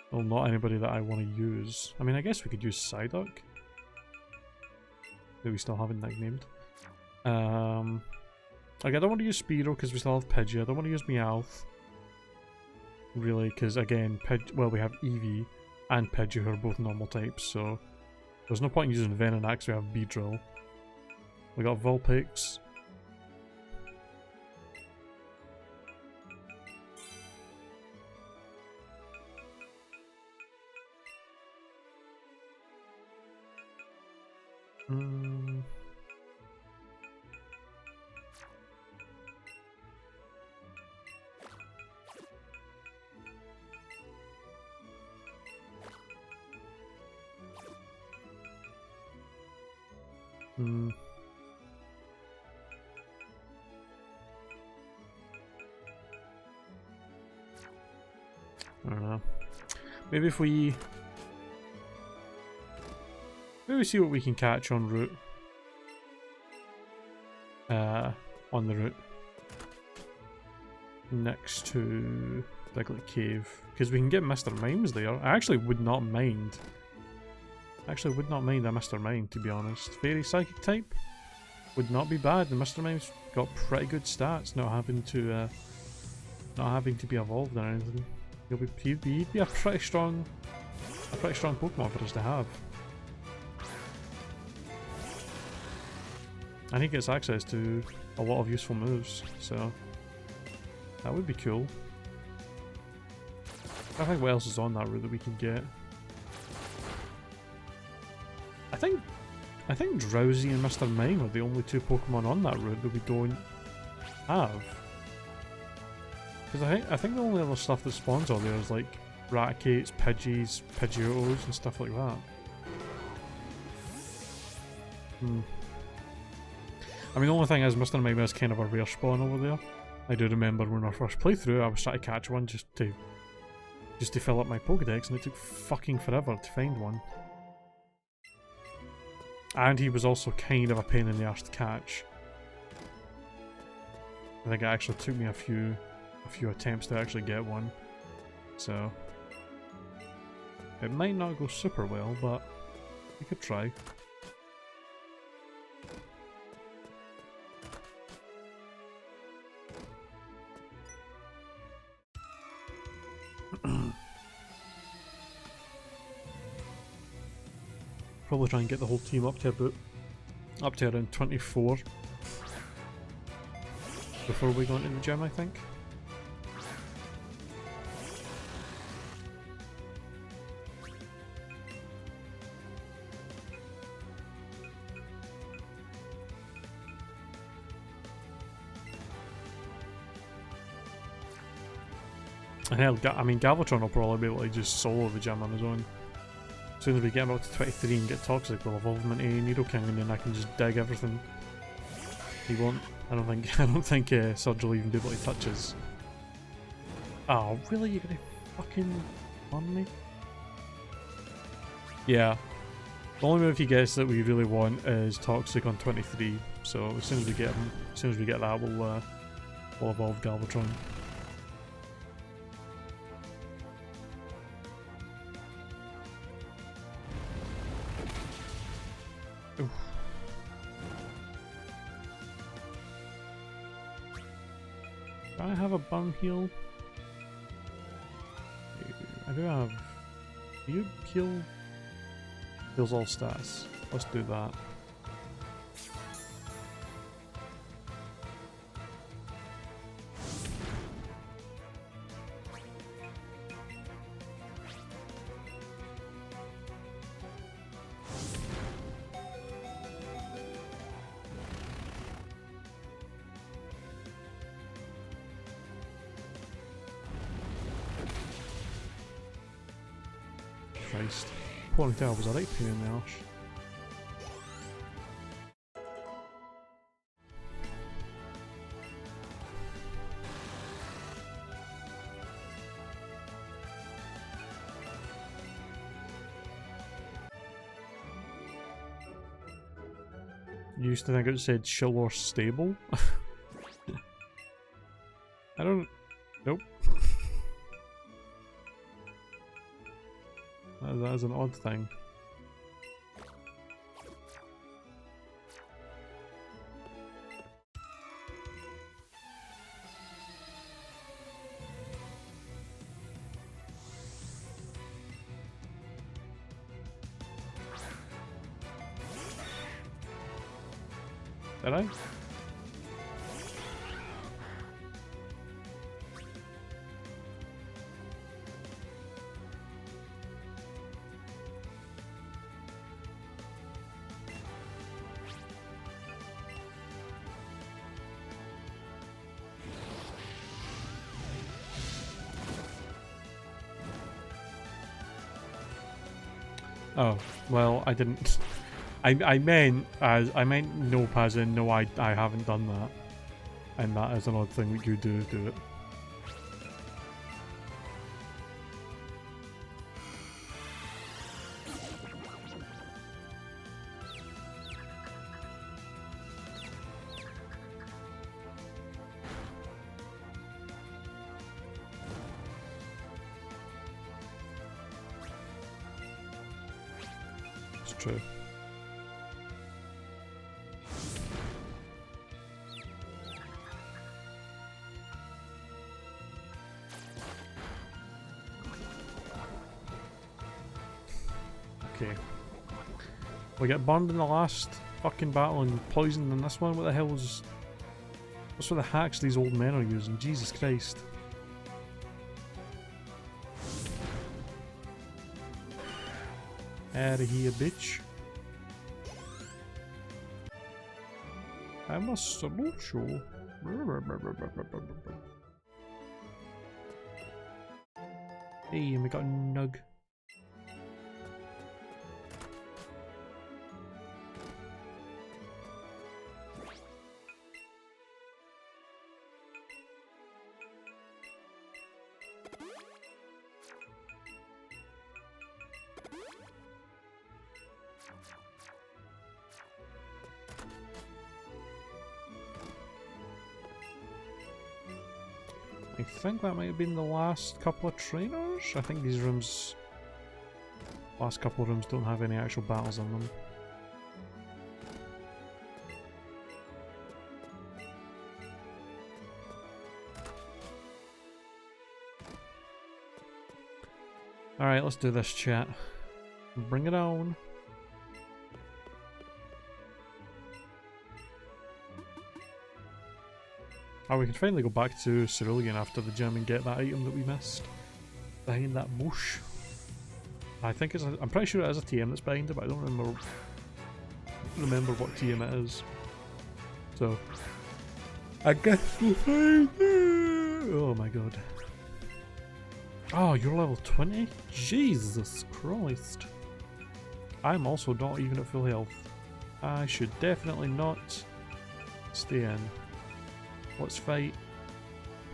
Well, not anybody that I want to use. I mean, I guess we could use Psyduck, that we still haven't nicknamed. Like, I don't want to use Spearow because we still have Pidgey. I don't want to use Meowth, really, because again, well, we have Eevee and Pidgey who are both normal types, so there's no point in using Venonat because we have Beedrill. We got Vulpix. I don't know. Maybe if we see what we can catch en route. On the route next to Diglett Cave, because we can get Mr. Mimes there. I actually would not mind. A Mr. Mime, to be honest. Fairy Psychic type would not be bad. The Mr. Mime's got pretty good stats, not having to be evolved or anything. He'd be a pretty strong Pokemon for us to have. And he gets access to a lot of useful moves, so that would be cool. I think what else is on that route that we can get? I think Drowsy and Mr. Mime are the only two Pokemon on that route that we don't have. Because I think the only other stuff that spawns on there is like Raticates, Pidgeys, Pidgeotos and stuff like that. I mean, the only thing is Mr. Mime is kind of a rare spawn over there. I do remember when our first playthrough I was trying to catch one just to fill up my Pokedex, and it took fucking forever to find one. And he was also kind of a pain in the arse to catch. I think it actually took me a few attempts to actually get one. So it might not go super well, but we could try. Probably try and get the whole team up to around 24 before we go into the gym, I think. And hell, I mean, Galvatron will probably be able to just solo the gym on his own. As soon as we get him up to 23 and get toxic, we'll evolve him into Nidoking, and then I can just dig everything. He won't. I don't think. I don't think Surge will even be able to touch us. Oh, really? You're gonna fucking on me? Yeah. The only move he gets that we really want is toxic on 23. So as soon as we get him, as soon as we get that, we'll evolve Galvatron. Oof. Do I have a burn heal? I do have. Do you heal? Heals all stats. Let's do that. Christ. Ponytail was a right pain in the arse. You used to think it said chill or stable? I don't... Nope. That is an odd thing. Did I? Oh, well, I didn't. I meant nope as in no, I haven't done that. And that is an odd thing that you do it. It's true. Okay. We get burned in the last fucking battle and poisoned in this one. What the hell is... What's with the hacks these old men are using? Jesus Christ. Out of here, bitch. I'm a solution. Hey, and we got a nug. I think that might have been the last couple of trainers. I think these rooms, last couple of rooms don't have any actual battles in them. Alright, let's do this, chat. Bring it on. Oh, we can finally go back to Cerulean after the gym and get that item that we missed. Behind that bush. I think it's I'm pretty sure it is a TM that's behind it, but I don't remember what TM it is. So I guess we'll find it. Oh my god. Oh, you're level 20? Jesus Christ. I'm also not even at full health. I should definitely not stay in. Let's fight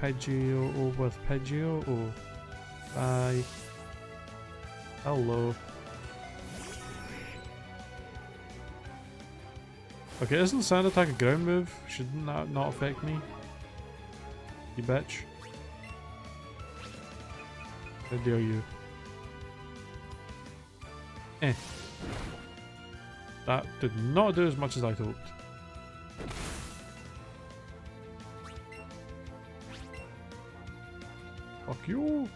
Pidgeotto with Pidgeotto. Bye. Hello. Okay, isn't Sand Attack a ground move? Shouldn't that not affect me? You bitch. How dare you? Eh. That did not do as much as I hoped. Fuck you.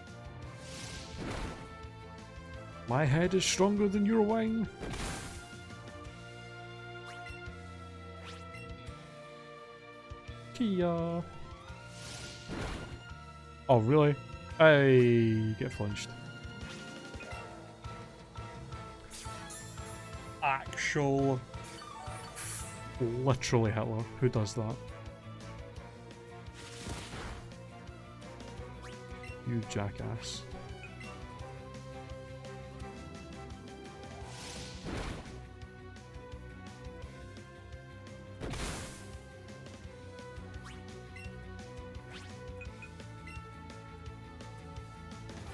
My head is stronger than your wing. Kia. Oh, really? Hey, get flinched. Actual. Literally Hitler. Who does that? You jackass.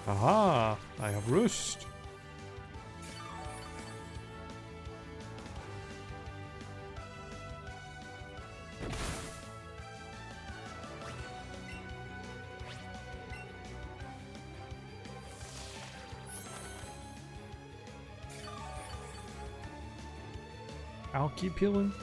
Aha! I have Roost. I'll keep healing.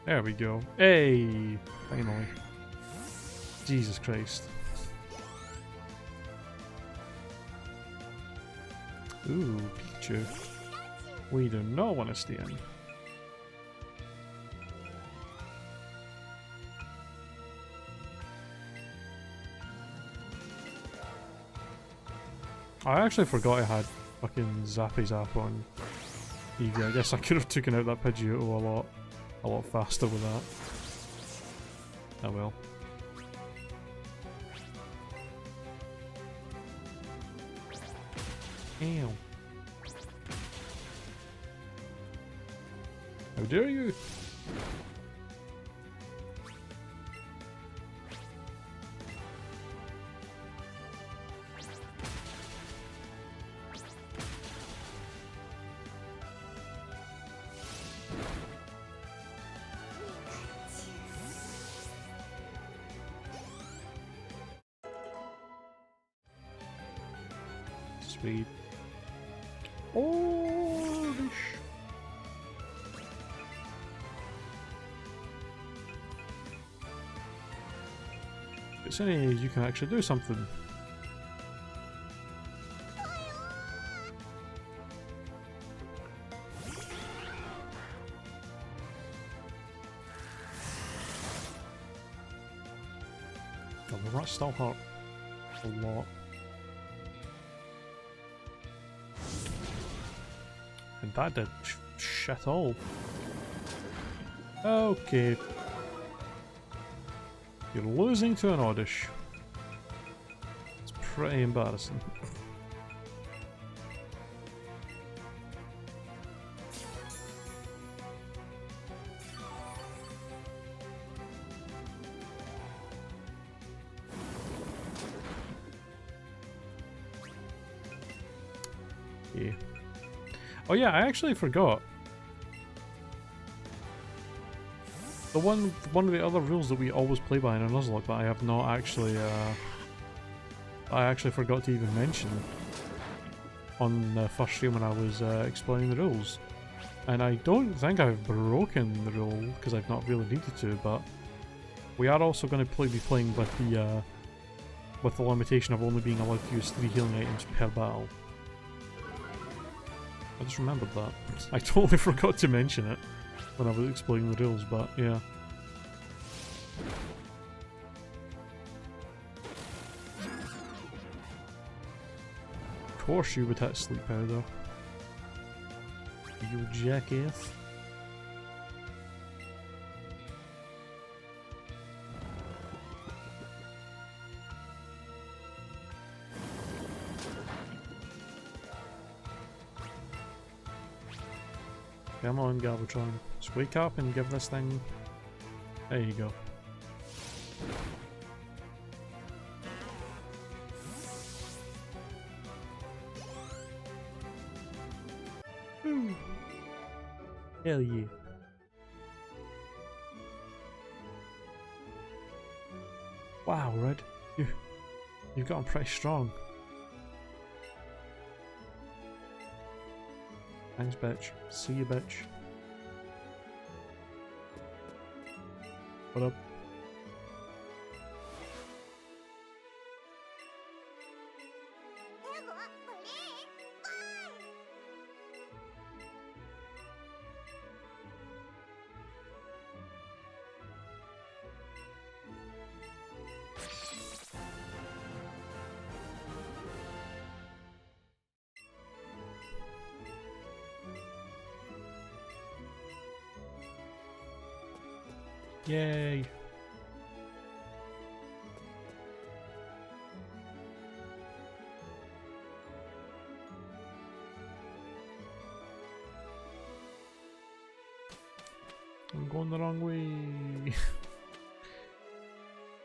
There we go. Hey! Finally. Jesus Christ. Ooh, Pikachu. We do not want to stay in. I actually forgot I had fucking Zappy Zap on Eevee. I guess I could have taken out that Pidgeotto a lot faster with that. Oh well. Ow. How dare you? Sweet. Oh, it's any you can actually do something. Oh, the rat still hurt a lot. And that did shit all. Okay. You're losing to an Oddish. It's pretty embarrassing. Yeah. Oh yeah, I actually forgot. The one of the other rules that we always play by in a Nuzlocke that I have not actually I actually forgot to even mention on the first stream when I was explaining the rules. And I don't think I've broken the rule because I've not really needed to, but we are also going to be playing with the limitation of only being allowed to use 3 healing items per battle. I just remembered that. I totally forgot to mention it when I was explaining the rules, but yeah. Of course you would hit Sleep Powder. You jackass. Come on, Galvatron. Just wake up and give this thing... There you go. Woo. Hell yeah. Wow, Red. You've gotten pretty strong. Thanks, bitch. See you, bitch. What up? Yay! I'm going the wrong way.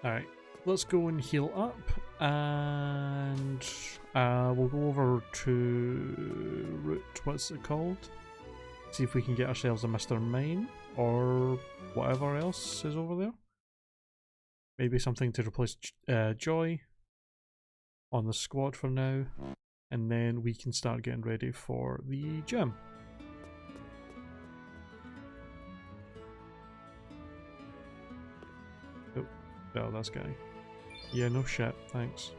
Alright, let's go and heal up, and we'll go over to route, what's it called? See if we can get ourselves a Mr. Mime, or whatever else is over there. Maybe something to replace Joy on the squad for now, and then we can start getting ready for the gym. Oh, this guy. Yeah, no shit, thanks.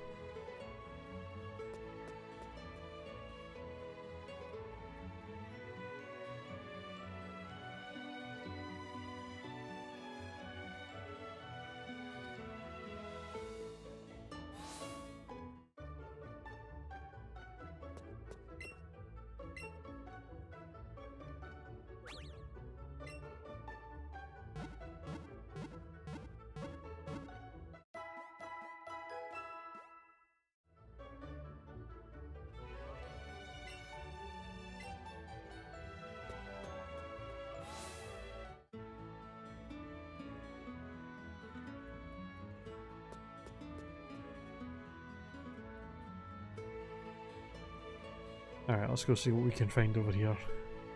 Alright, let's go see what we can find over here.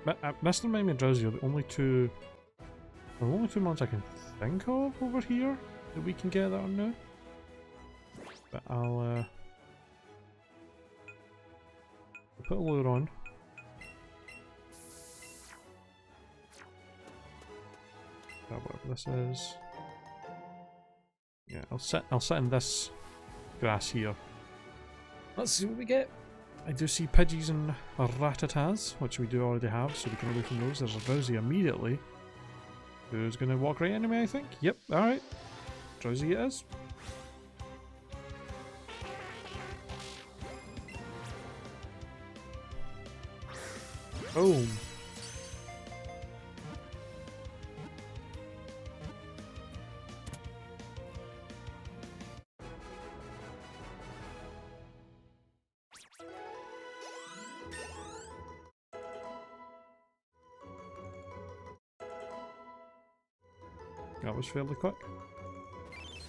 Mr. Mime and Drowsy are the only two mons I can think of over here that we can get that on now. But I'll put a lure on. Whatever this is. Yeah, I'll sit in this grass here. Let's see what we get. I do see Pidgeys and Rattatas, which we do already have, so we can away from those. There's a Drowsy immediately. Who's gonna walk right into me, I think? Yep, alright. Drowsy it is. Boom. That was fairly quick.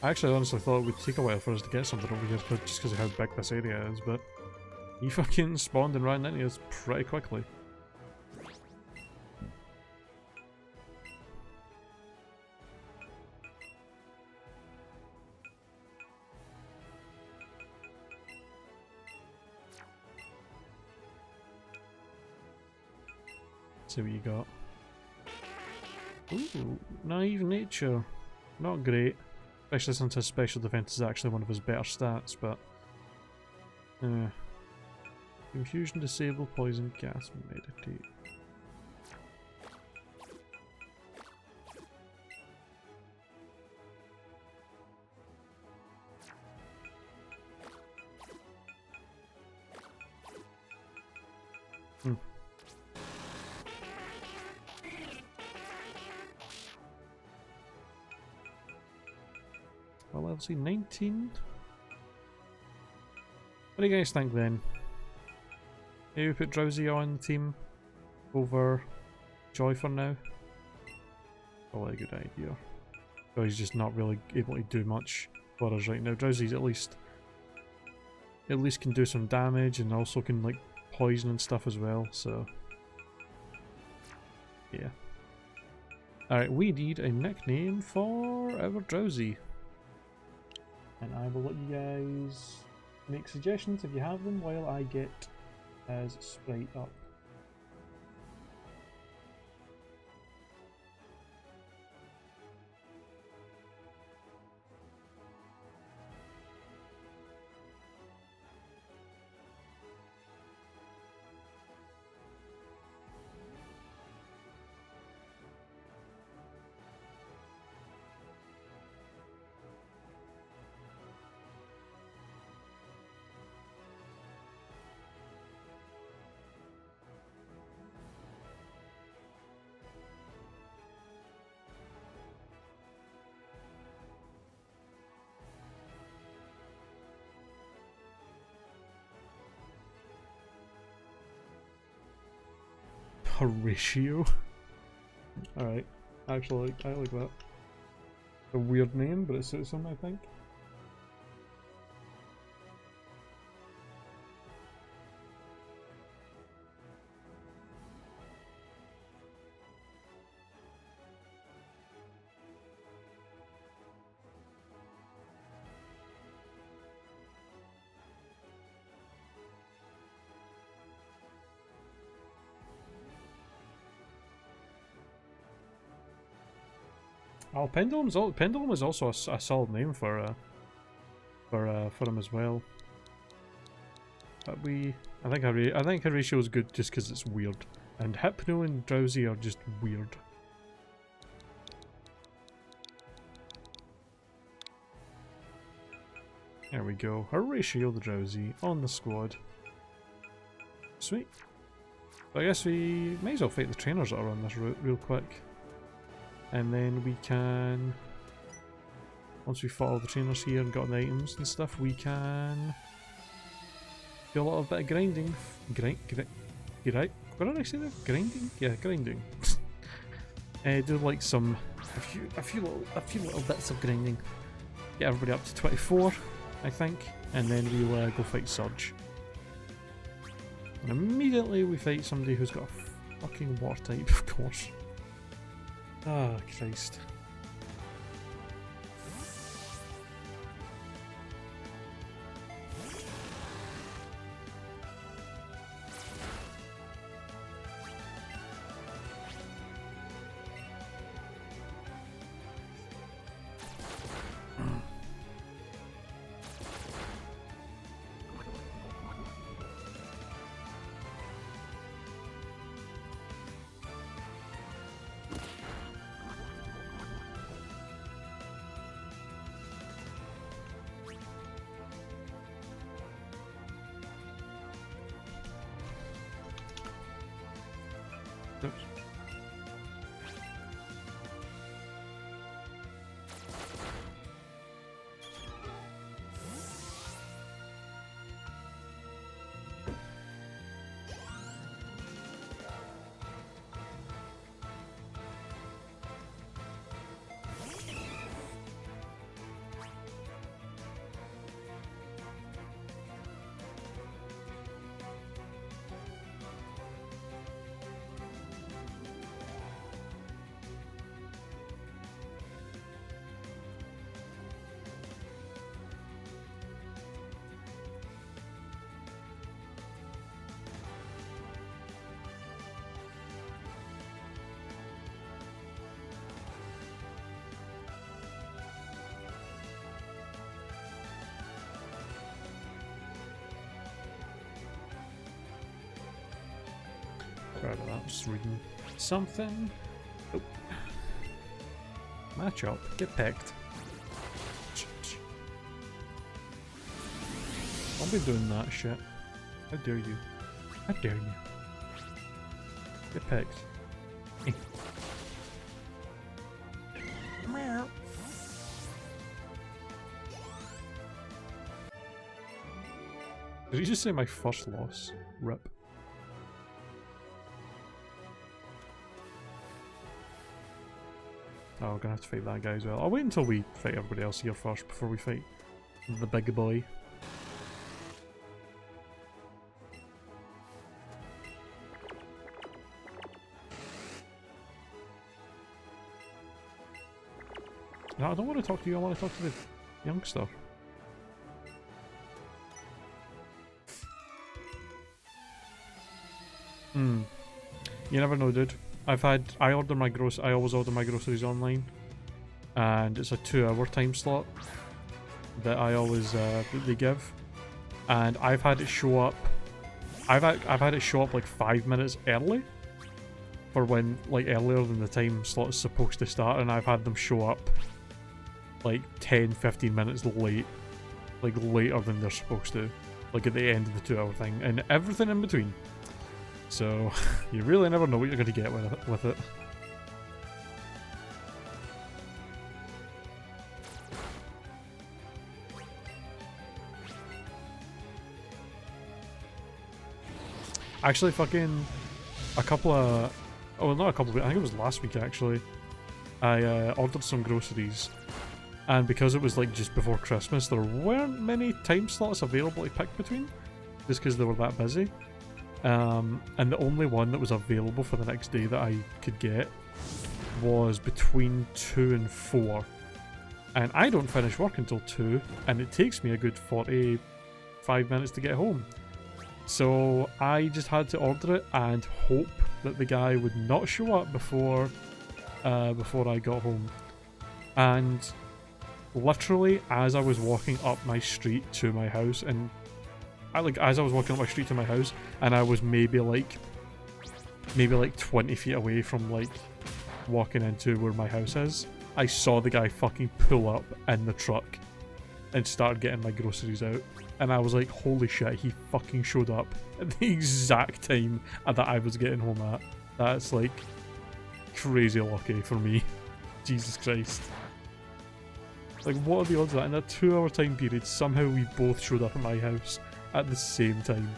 I actually honestly thought it would take a while for us to get something over here just because of how big this area is, but he fucking spawned and ran into us pretty quickly. Let's see what you got. Ooh, naive nature. Not great. Especially since his special defense is actually one of his better stats, but... Confusion, disable, poison, gas, meditate. Well, let's see, 19? What do you guys think then? Maybe we put Drowsy on the team over Joy for now. Probably a good idea. But he's just not really able to do much for us right now. Drowsy's at least can do some damage and also can like poison and stuff as well, so yeah. Alright, we need a nickname for our Drowsy. And I will let you guys make suggestions if you have them while I get his sprite up. Horatio. Alright, actually, I like that. A weird name, but it suits him, I think. Oh, Pendulum is also a solid name for him as well. But I think Horatio is good just because it's weird, and Hypno and Drowsy are just weird. There we go, Horatio the Drowsy on the squad. Sweet. So I guess we may as well fight the trainers that are on this route real quick. And then we can, once we fought all the trainers here and got the items and stuff, we can do a little bit of grinding. Right? What did I say there? Grinding? Yeah, grinding. Do like a few little bits of grinding. Get everybody up to 24, I think, and then we'll go fight Surge. And immediately we fight somebody who's got a fucking water type, of course. Ah, Christ. Oops. Sorry about that, just reading something. Oh. Match up, get picked. I'll be doing that shit. How dare you? How dare you? Get picked. Did you just say my first loss? Rip. Oh, we're gonna have to fight that guy as well. I'll wait until we fight everybody else here first before we fight the big boy. No, I don't want to talk to you, I want to talk to the youngster. You never know, dude. I always order my groceries online, and it's a 2-hour time slot that I always that they give, and I've had it show up. I've had it show up like 5 minutes early, for when like earlier than the time slot is supposed to start, and I've had them show up like 10-15 minutes late, like later than they're supposed to, like at the end of the 2-hour thing, and everything in between. So you really never know what you're going to get with it. Actually, fucking a couple of, oh, not a couple of, I think it was last week actually, I ordered some groceries, and because it was like just before Christmas, there weren't many time slots available to pick between, just because they were that busy. And the only one that was available for the next day that I could get was between 2 and 4. And I don't finish work until 2, and it takes me a good 45 minutes to get home. So I just had to order it and hope that the guy would not show up before I got home. And literally, as I was walking up my street to my house, and as I was walking up my street to my house, and I was maybe like 20 feet away from like walking into where my house is, I saw the guy fucking pull up in the truck and start getting my groceries out, and I was like, holy shit, he fucking showed up at the exact time that I was getting home at. That's like crazy lucky for me. Jesus Christ. Like, what are the odds of that? In a 2-hour time period, somehow we both showed up at my house at the same time.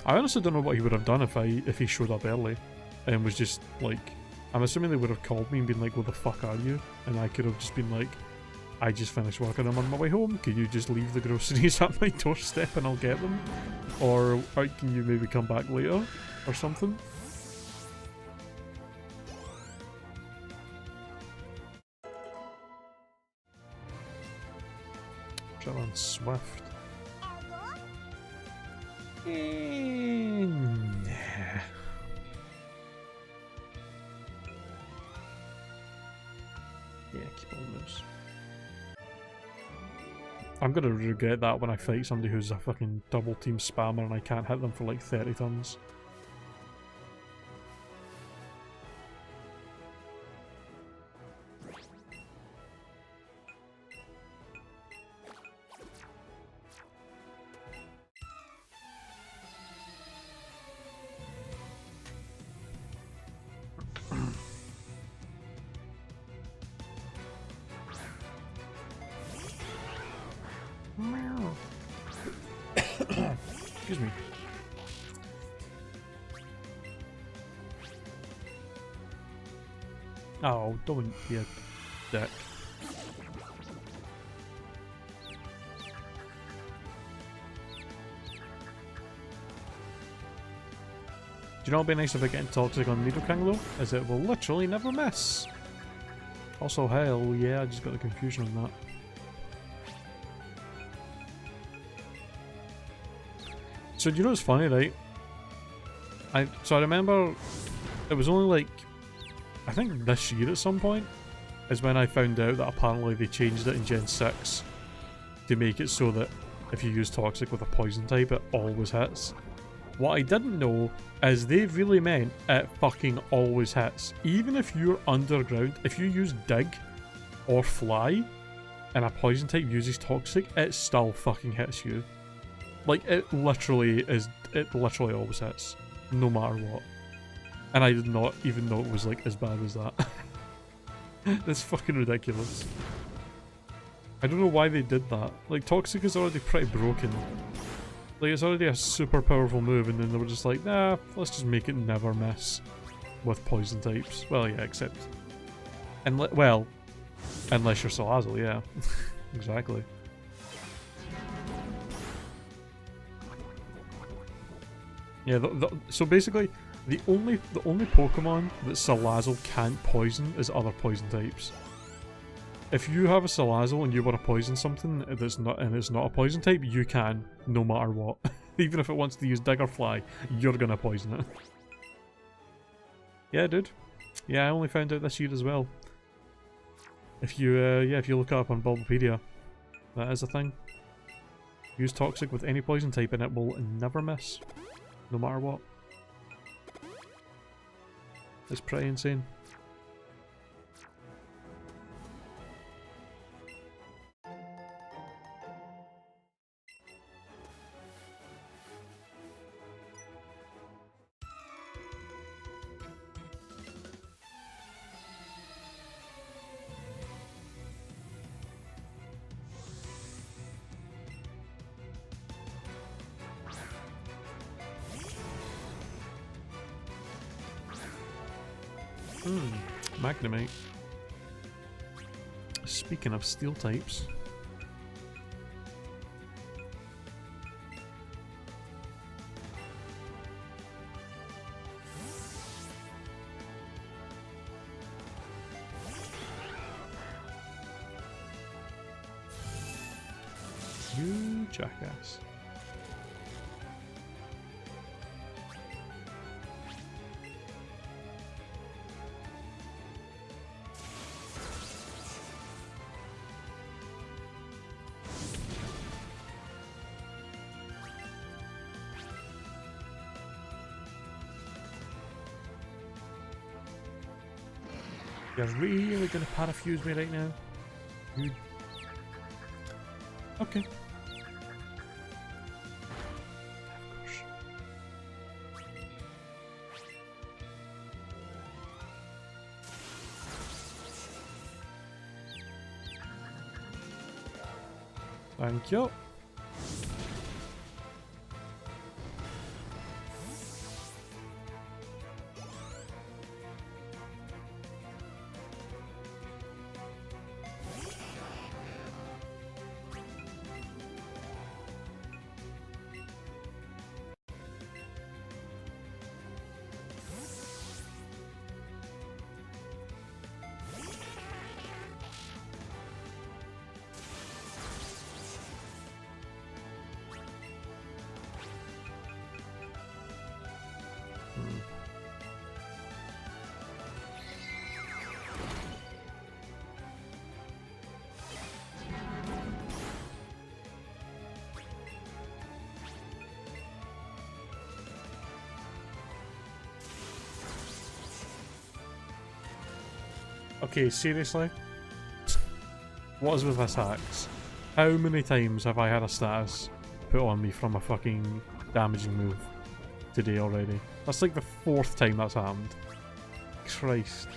I honestly don't know what he would have done if he showed up early and was just like, I'm assuming they would have called me and been like, where the fuck are you? And I could have just been like, I just finished work and I'm on my way home. Can you just leave the groceries at my doorstep and I'll get them? Or can you maybe come back later or something? Try on Swift. Nah. Yeah, keep on those. I'm gonna regret that when I fight somebody who's a fucking double team spammer and I can't hit them for like 30 turns. Excuse me. Oh, don't be a dick. Do you know what would be nice if I get toxic on Needle King though? Is it will literally never miss. Also, hell yeah, I just got the confusion on that. So do you know what's funny, right? I remember it was only like, I think this year at some point is when I found out that apparently they changed it in Gen 6 to make it so that if you use Toxic with a poison type it always hits. What I didn't know is they really meant it fucking always hits. Even if you're underground, if you use Dig or Fly and a poison type uses Toxic, it still fucking hits you. Like, it literally always hits, no matter what. And I did not even know it was like as bad as that. That's fucking ridiculous. I don't know why they did that. Like, Toxic is already pretty broken. Like, it's already a super powerful move, and then they were just like, nah, let's just make it never miss with poison types. Well, yeah, except... well, unless you're Salazzle, yeah. Exactly. Yeah, so basically, the only Pokemon that Salazzle can't poison is other poison types. If you have a Salazzle and you want to poison something that's not a poison type, you can, no matter what. Even if it wants to use Dig or Fly, you're gonna poison it. Yeah, dude. Yeah, I only found out this year as well. If you if you look it up on Bulbapedia, that is a thing. Use Toxic with any poison type and it will never miss, no matter what. It's pretty insane. Magnemite. Speaking of steel types. You jackass. You're really gonna parafuse me right now? You... Okay. Of course. Thank you. Okay, seriously? What is with this hacks? How many times have I had a status put on me from a fucking damaging move today already? That's like the 4th time that's happened. Christ.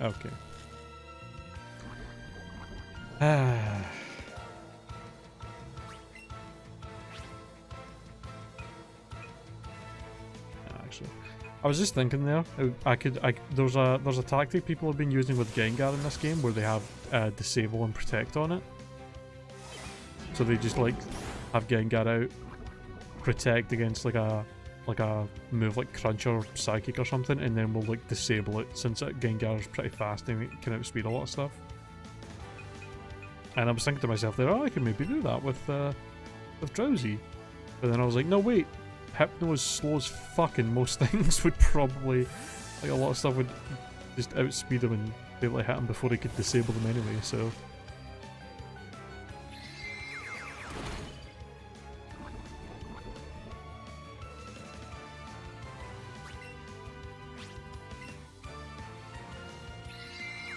Okay. Actually, I was just thinking there. There's a tactic people have been using with Gengar in this game where they have disable and protect on it. So they just like have Gengar out, protect against like a move like Crunch or Psychic or something, and then we'll like disable it since Gengar is pretty fast and it can outspeed a lot of stuff. And I was thinking to myself there, oh, I can maybe do that with Drowsy. But then I was like, no wait, Hypno is slow as fuck and most things would probably, like a lot of stuff would just outspeed him and be able to hit him before he could disable them anyway, so...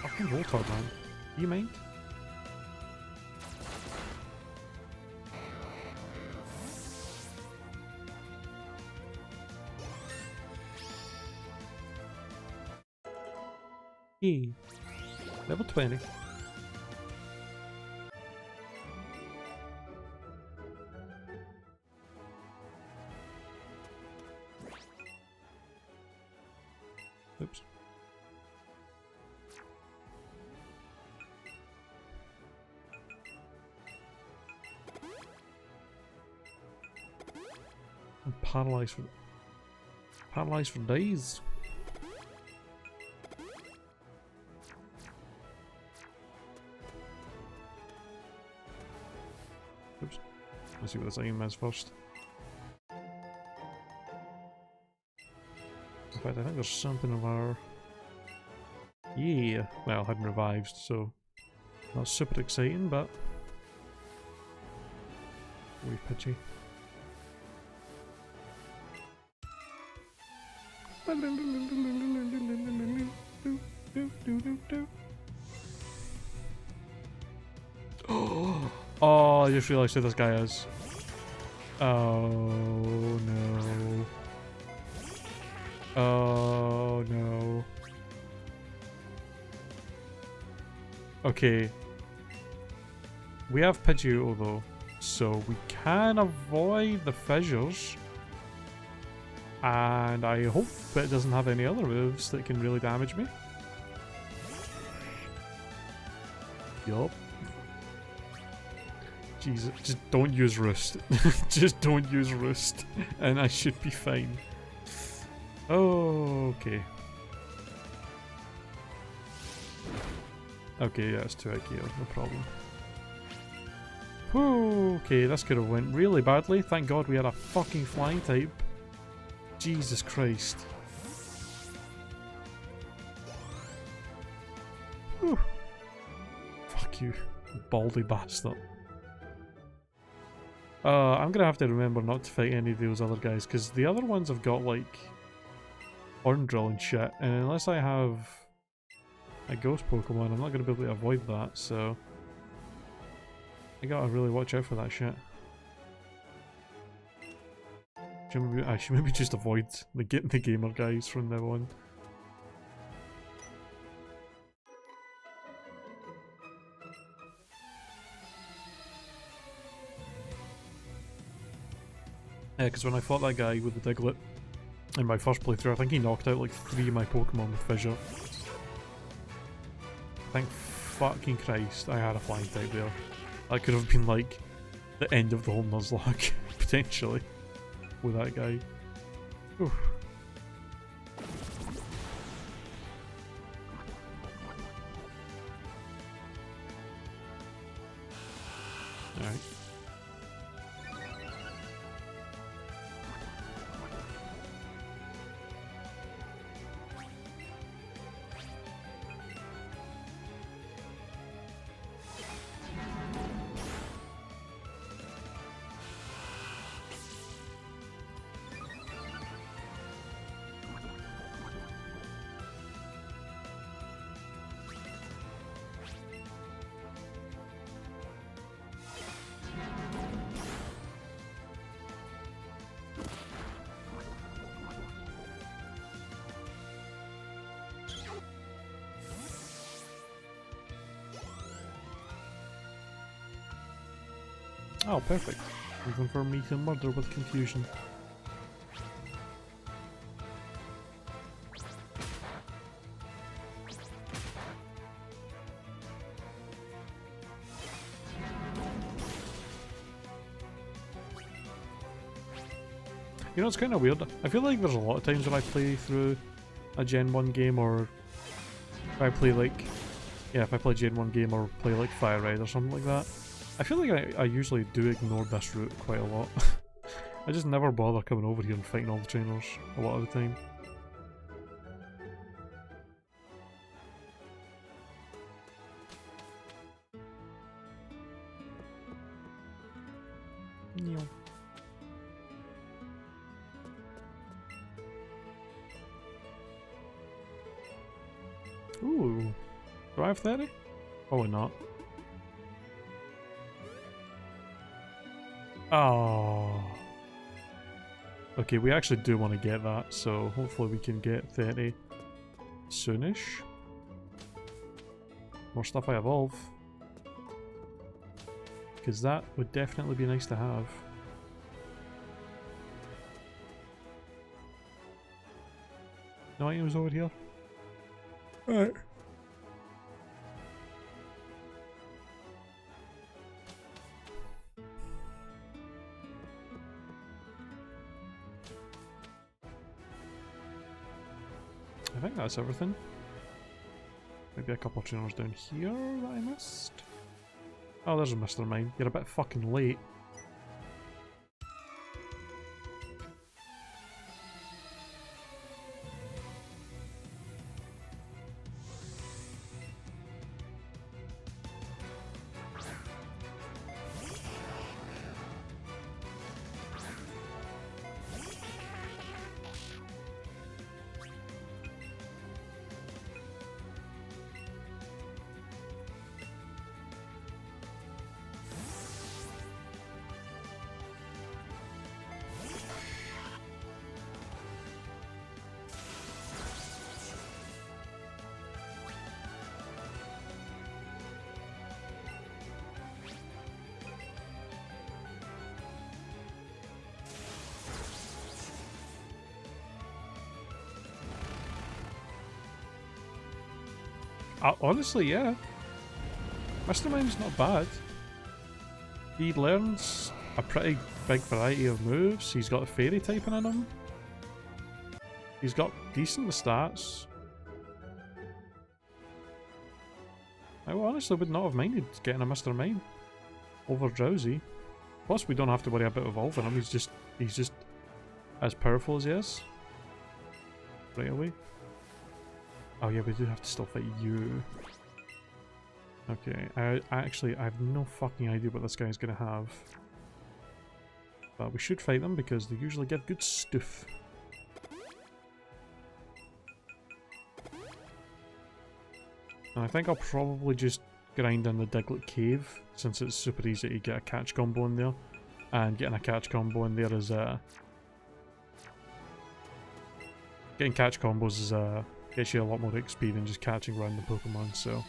Fucking Voltorb, man. Do you mind? Yay. Level 20. Oops. I'm paralyzed for days. Oops. Let's see what this item is first. In fact, I think there's something of our... Yeah! Well, I hadn't revived, so... Not super exciting, but... Wee pitchy. Oh, I just realised who this guy is. Oh no. Oh no. Okay. We have Pidgeotto though, so we can avoid the fissures. And I hope it doesn't have any other moves that can really damage me. Yup. Jesus, just don't use Roost. Just don't use Roost. And I should be fine. Oh, okay. Okay, yeah, it's 2 IKO, no problem. Whew, okay, this could have went really badly. Thank God we had a fucking flying type. Jesus Christ. Whew. Fuck you, baldy bastard. I'm gonna have to remember not to fight any of those other guys, because the other ones have got, like, horn drill and shit, and unless I have a ghost Pokemon, I'm not gonna be able to avoid that, so... I gotta really watch out for that shit. I should maybe just avoid the gamer guys from now on. Yeah, because when I fought that guy with the Diglett in my first playthrough, I think he knocked out like 3 of my Pokemon with Fissure. Thank fucking Christ I had a flying type there. That could have been like the end of the whole Nuzlocke, potentially, with that guy. Oof. Alright. Oh, perfect. Even for me to murder with confusion. You know, it's kind of weird. I feel like there's a lot of times when I play through a Gen 1 game, or if I play like... Yeah, if I play Gen 1 game or play like Fire Red or something like that, I feel like I usually do ignore this route quite a lot. I just never bother coming over here and fighting all the trainers a lot of the time. Yeah. Ooh. Do I have 30? Probably not. Oh. Okay, we actually do want to get that, so hopefully we can get 30 soonish. more stuff I evolve. Because that would definitely be nice to have. No items over here? Alright. I think that's everything. Maybe a couple of trainers down here that I missed. Oh, there's a Mr. Mime. You're a bit fucking late. Honestly, yeah. Mr. Mime's not bad. He learns a pretty big variety of moves. He's got a fairy typing in him. He's got decent stats. I honestly would not have minded getting a Mr. Mime over Drowsy. Plus, we don't have to worry about evolving him. He's just as powerful as he is. Right away. Oh yeah, we do have to still fight you. Okay, I have no fucking idea what this guy's gonna have. But we should fight them because they usually give good stuff. And I think I'll probably just grind in the Diglett Cave since it's super easy to get a catch combo in there. And getting a catch combo in there is getting catch combos is gets you a lot more XP than just catching random Pokemon, so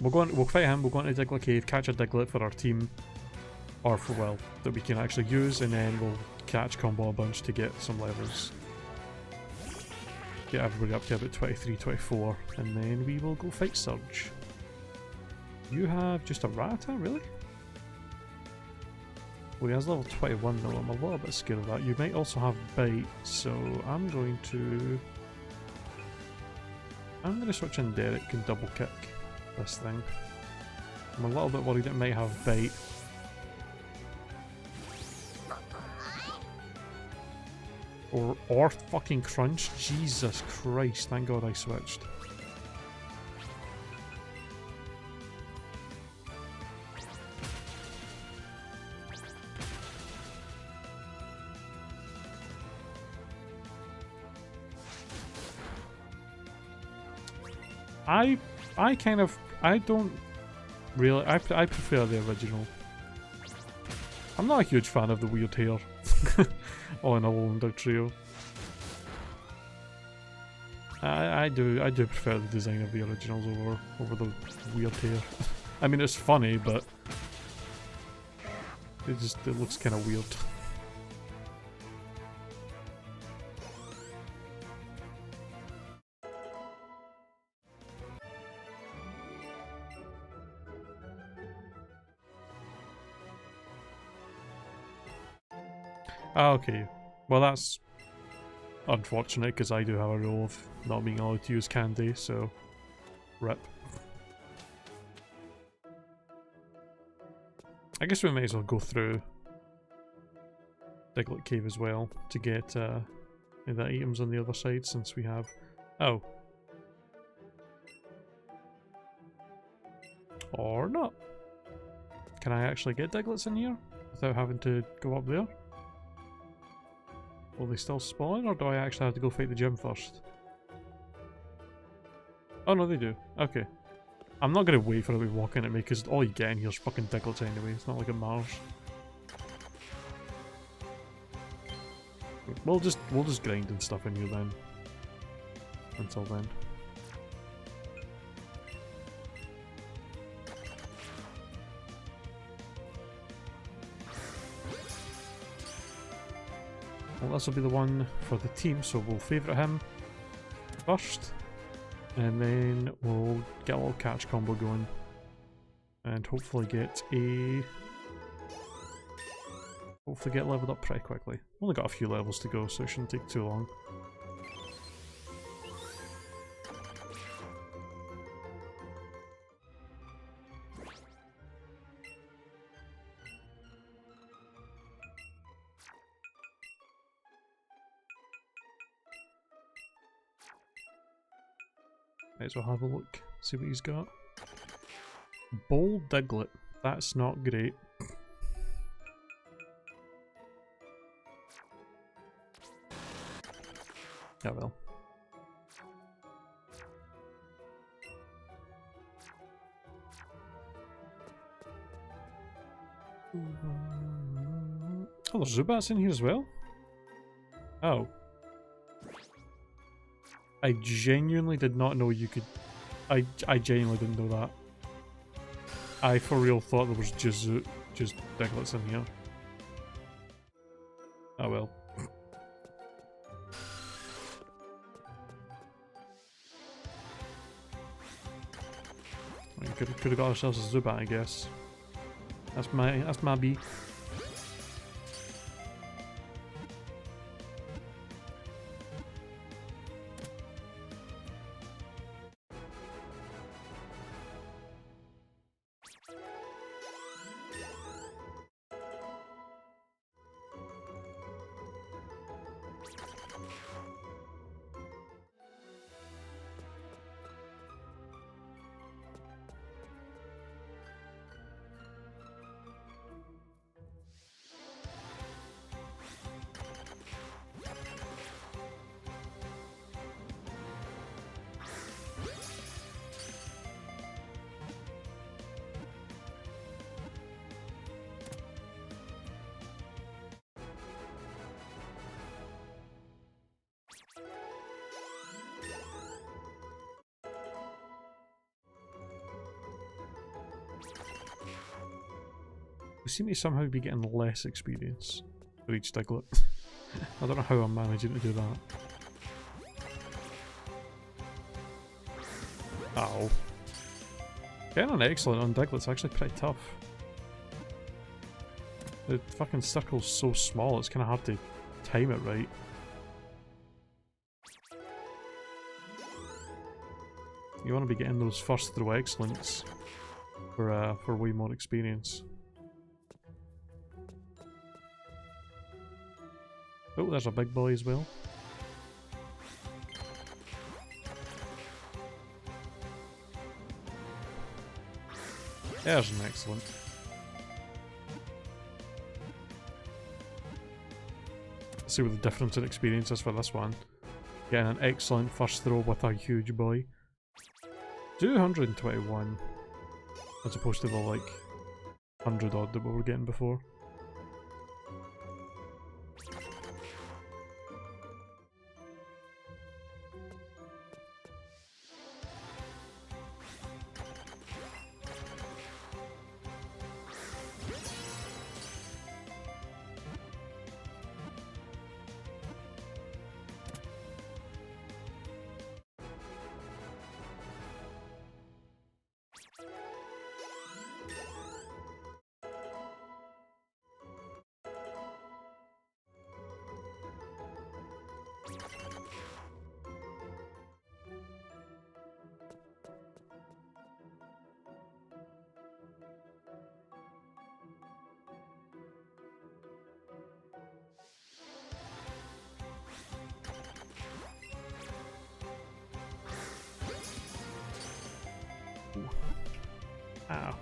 we'll fight him, we'll go into Diglett Cave, catch a Diglett for our team, or for, well, that we can actually use, and then we'll catch combo a bunch to get some levels. Get everybody up to about 23, 24, and then we will go fight Surge. You have just a Rattata, really? Well, he has level 21 though, I'm a little bit scared of that. You might also have Bite, so I'm going to switch in Derek and double kick this thing. I'm a little bit worried it might have Bite. Or fucking Crunch. Jesus Christ, thank God I switched. I don't really, I prefer the original. I'm not a huge fan of the weird hair on a Alolan trio. I do prefer the design of the originals over the weird hair. I mean, it's funny, but it looks kind of weird. Okay, well that's unfortunate because I do have a rule of not being allowed to use candy, so rip. I guess we might as well go through Diglett Cave as well to get the items on the other side since we have... Oh. Or not. Can I actually get Diglets in here without having to go up there? Will they still spawn, or do I actually have to go fight the gym first? Oh no, they do. Okay. I'm not going to wait for it to walk in at me, because all you get in here is fucking Diglets anyway. It's not like it matters. We'll just grind and stuff in here then. Until then. this will be the one for the team, so we'll favourite him first. And then we'll get a little catch combo going. And hopefully get leveled up pretty quickly. Only got a few levels to go, so it shouldn't take too long. Might as well have a look, see what he's got. Bold Diglett. That's not great. Yeah, well. Oh, there's Zubats in here as well? Oh. I genuinely did not know you could... I genuinely didn't know that. I for real thought there was just Digletts in here. Oh well. We could have got ourselves a Zubat, I guess. That's my B. We seem to somehow be getting less experience for each Diglett. I don't know how I'm managing to do that. Ow. Getting an excellent on Diglett's actually pretty tough. The fucking circle's so small, it's kind of hard to time it right. You want to be getting those first throw excellence for way more experience. Oh, there's a big boy as well. There's an excellent. Let's see what the difference in experience is for this one. Getting an excellent first throw with a huge boy. 221 as opposed to the like 100 odd that we were getting before. Ow.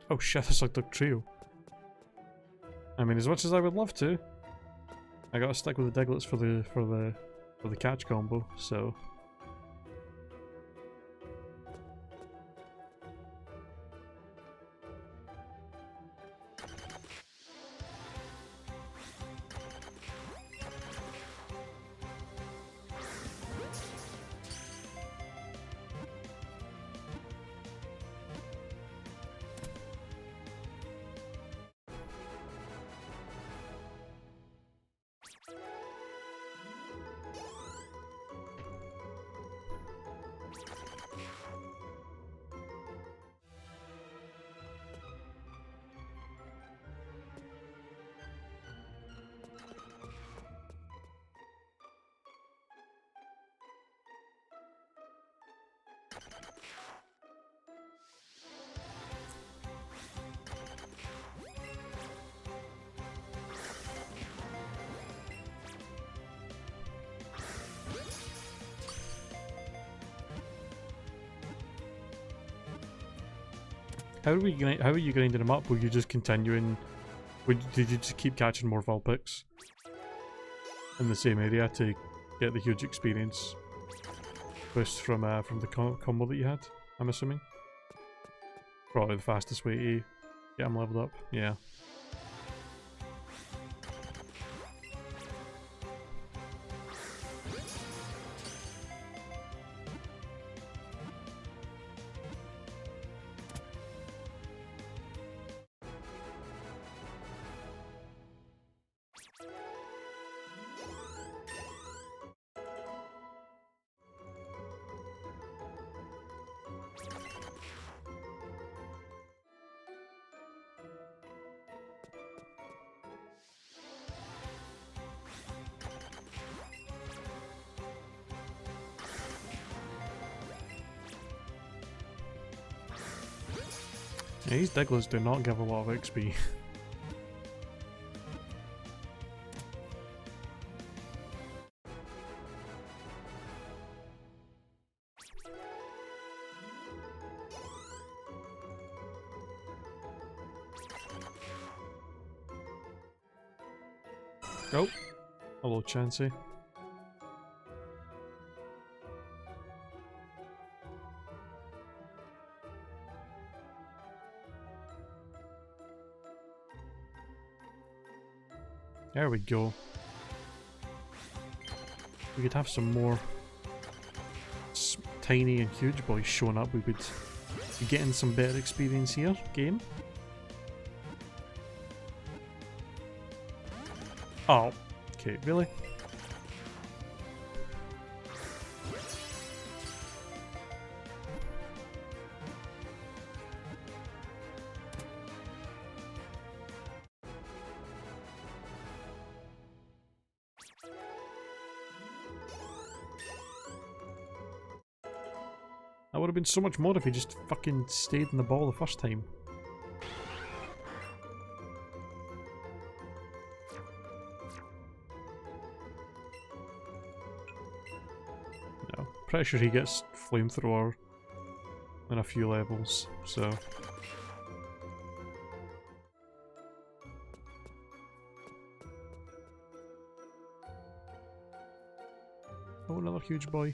Oh shit, it's like the trio. I mean, as much as I would love to, I gotta stick with the Digletts for the catch combo, so. How are you grinding them up? Were you just continuing? Did you just keep catching more Vulpix in the same area to get the huge experience boost from the combo that you had? I'm assuming. Probably the fastest way to get them leveled up. Yeah. Yeah, these Digglers do not give a lot of XP. Oh, hello Chansey. There we go. We could have some more tiny and huge boys showing up. We would be getting some better experience here, game. Oh, okay, really? That would have been so much more if he just fucking stayed in the ball the first time. No, pretty sure he gets flamethrower in a few levels, so... Oh, another huge boy.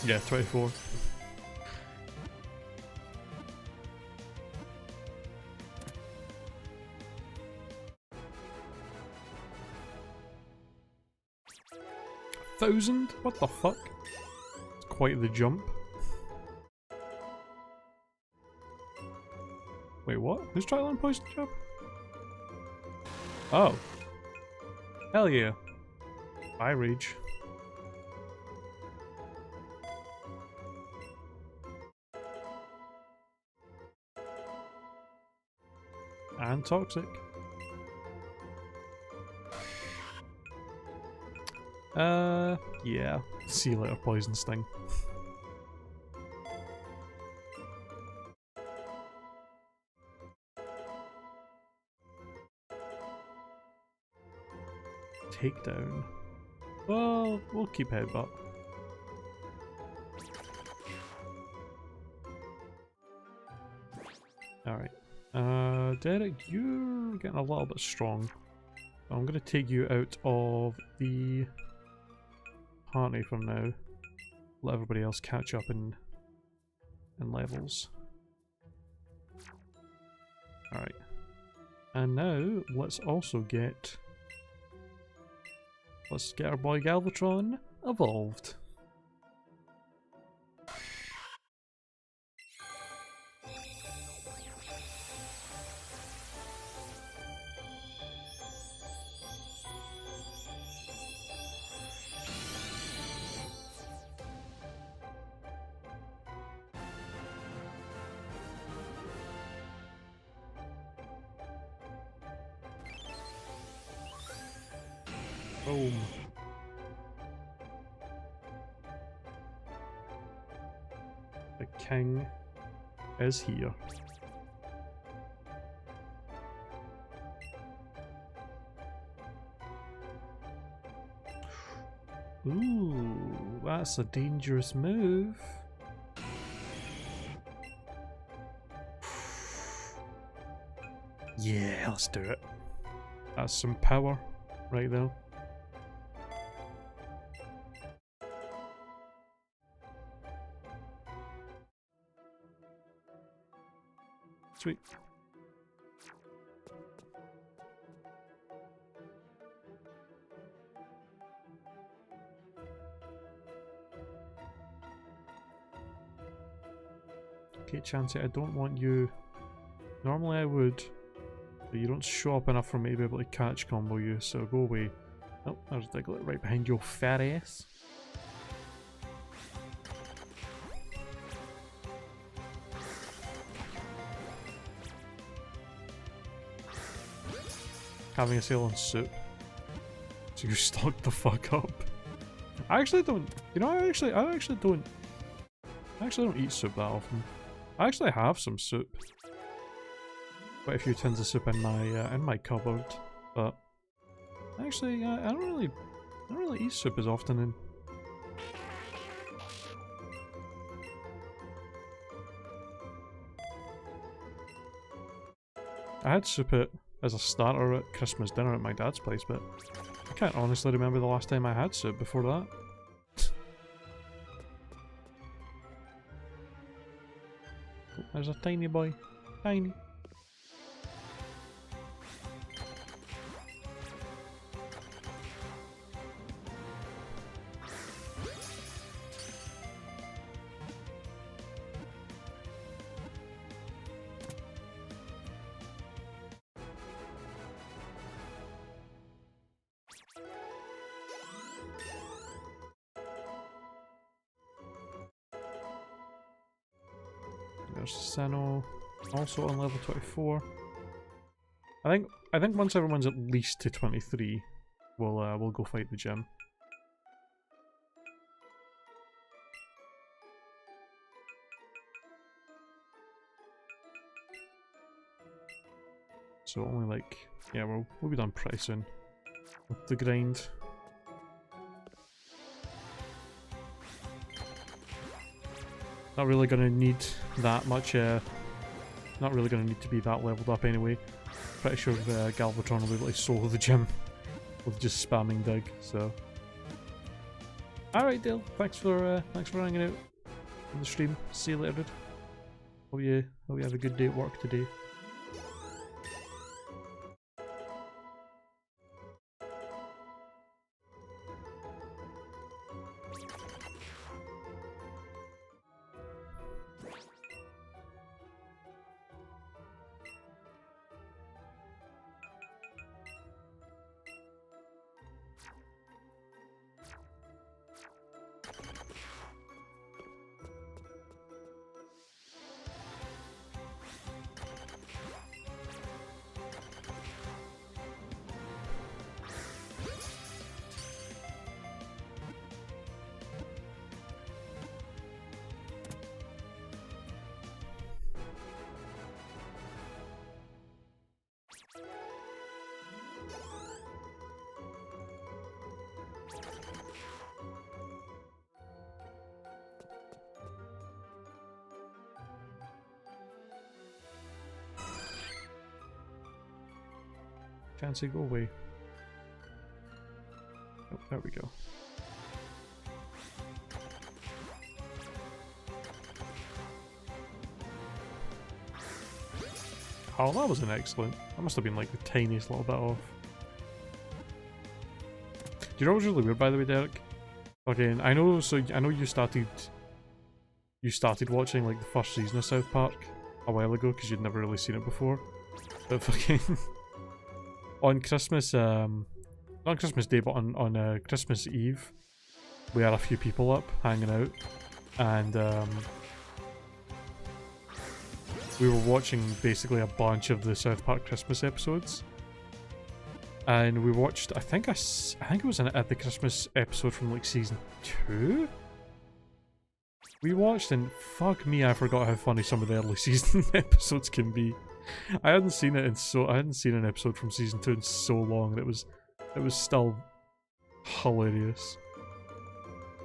Yeah, 24. $1,000? What the fuck? It's quite the jump. Wait, what? Who's Trilan Poison Jab? Oh. Hell yeah. Bye, Rage. And Toxic. Yeah. See you later, Poison Sting. Takedown. Well, we'll keep Headbutt. Alright. Derek, you're getting a little bit strong. I'm going to take you out of the party from now. Let everybody else catch up in levels. Alright. And now, let's also get... Let's get our boy Galvatron evolved. Boom. The king is here. Ooh. that's a dangerous move. Yeah, let's do it. That's some power right there. Sweet. Okay, Chansey, I don't want you. Normally I would, but you don't show up enough for me to be able to catch combo you, so go away. Oh, there's Diglett right behind your fat ass. Having a sale on soup. So you stock the fuck up. I actually don't, you know, I actually don't eat soup that often. I actually have some soup. Quite a few tins of soup in my cupboard, but actually I don't really eat soup as often. And I had soup as a starter at Christmas dinner at my dad's place, but I can't honestly remember the last time I had soup before that. Oh, there's a tiny boy. Tiny. There's Seno, also on level 24. I think once everyone's at least to 23, we'll go fight the gym. So only like, yeah, we'll be done pretty soon with the grind. Not really gonna need that much, not really gonna need to be that leveled up anyway. Pretty sure Galvatron will be able to solo the gym with just spamming dig, so. Alright Dale, thanks for hanging out on the stream. See you later, dude. Hope you have a good day at work today. Fancy, go away. Oh, there we go. Oh, that was an excellent. That must have been like the tiniest little bit off. Do you know what was really weird, by the way, Derek? Okay, I know. So I know you started watching like the first season of South Park a while ago because you'd never really seen it before. But fucking on Christmas, not on Christmas Day, but on Christmas Eve, we had a few people up hanging out, and we were watching basically a bunch of the South Park Christmas episodes. And we watched, I think it was at the Christmas episode from like season 2. We watched, and fuck me, I forgot how funny some of the early season episodes can be. I hadn't seen an episode from season 2 in so long, and it was still hilarious.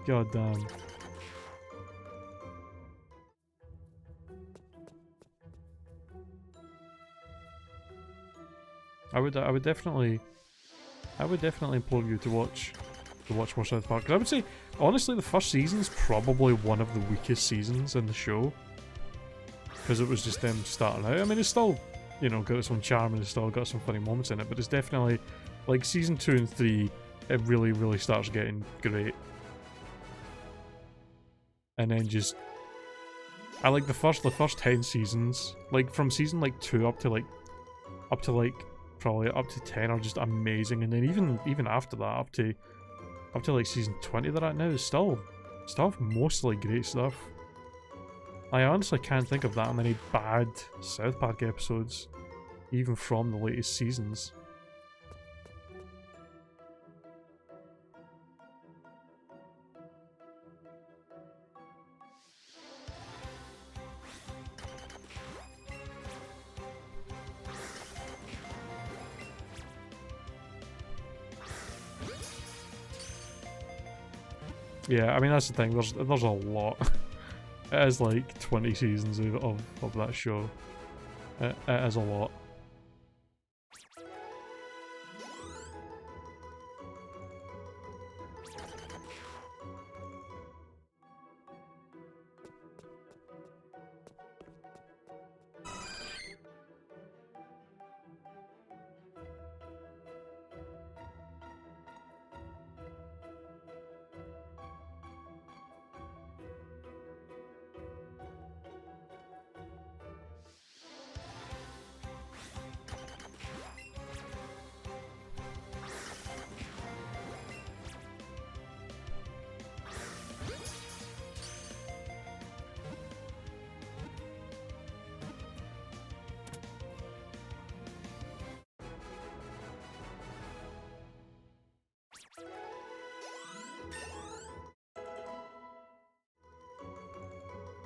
God damn. I would definitely implore you to watch more South Park. 'Cause I would say, honestly, the first season's probably one of the weakest seasons in the show. Because it was just them starting out. I mean, it's still, you know, got its own charm and it's still got some funny moments in it, but it's definitely, like, season 2 and 3, it really, really starts getting great. And then just, I like the first 10 seasons, like, from season, like, 2 up to, probably up to 10 are just amazing, and then even after that, up to like season 20 they're at now, is still mostly great stuff. I honestly can't think of that many bad South Park episodes, even from the latest seasons. Yeah, I mean, that's the thing, there's a lot. It is like 20 seasons of that show. It is a lot.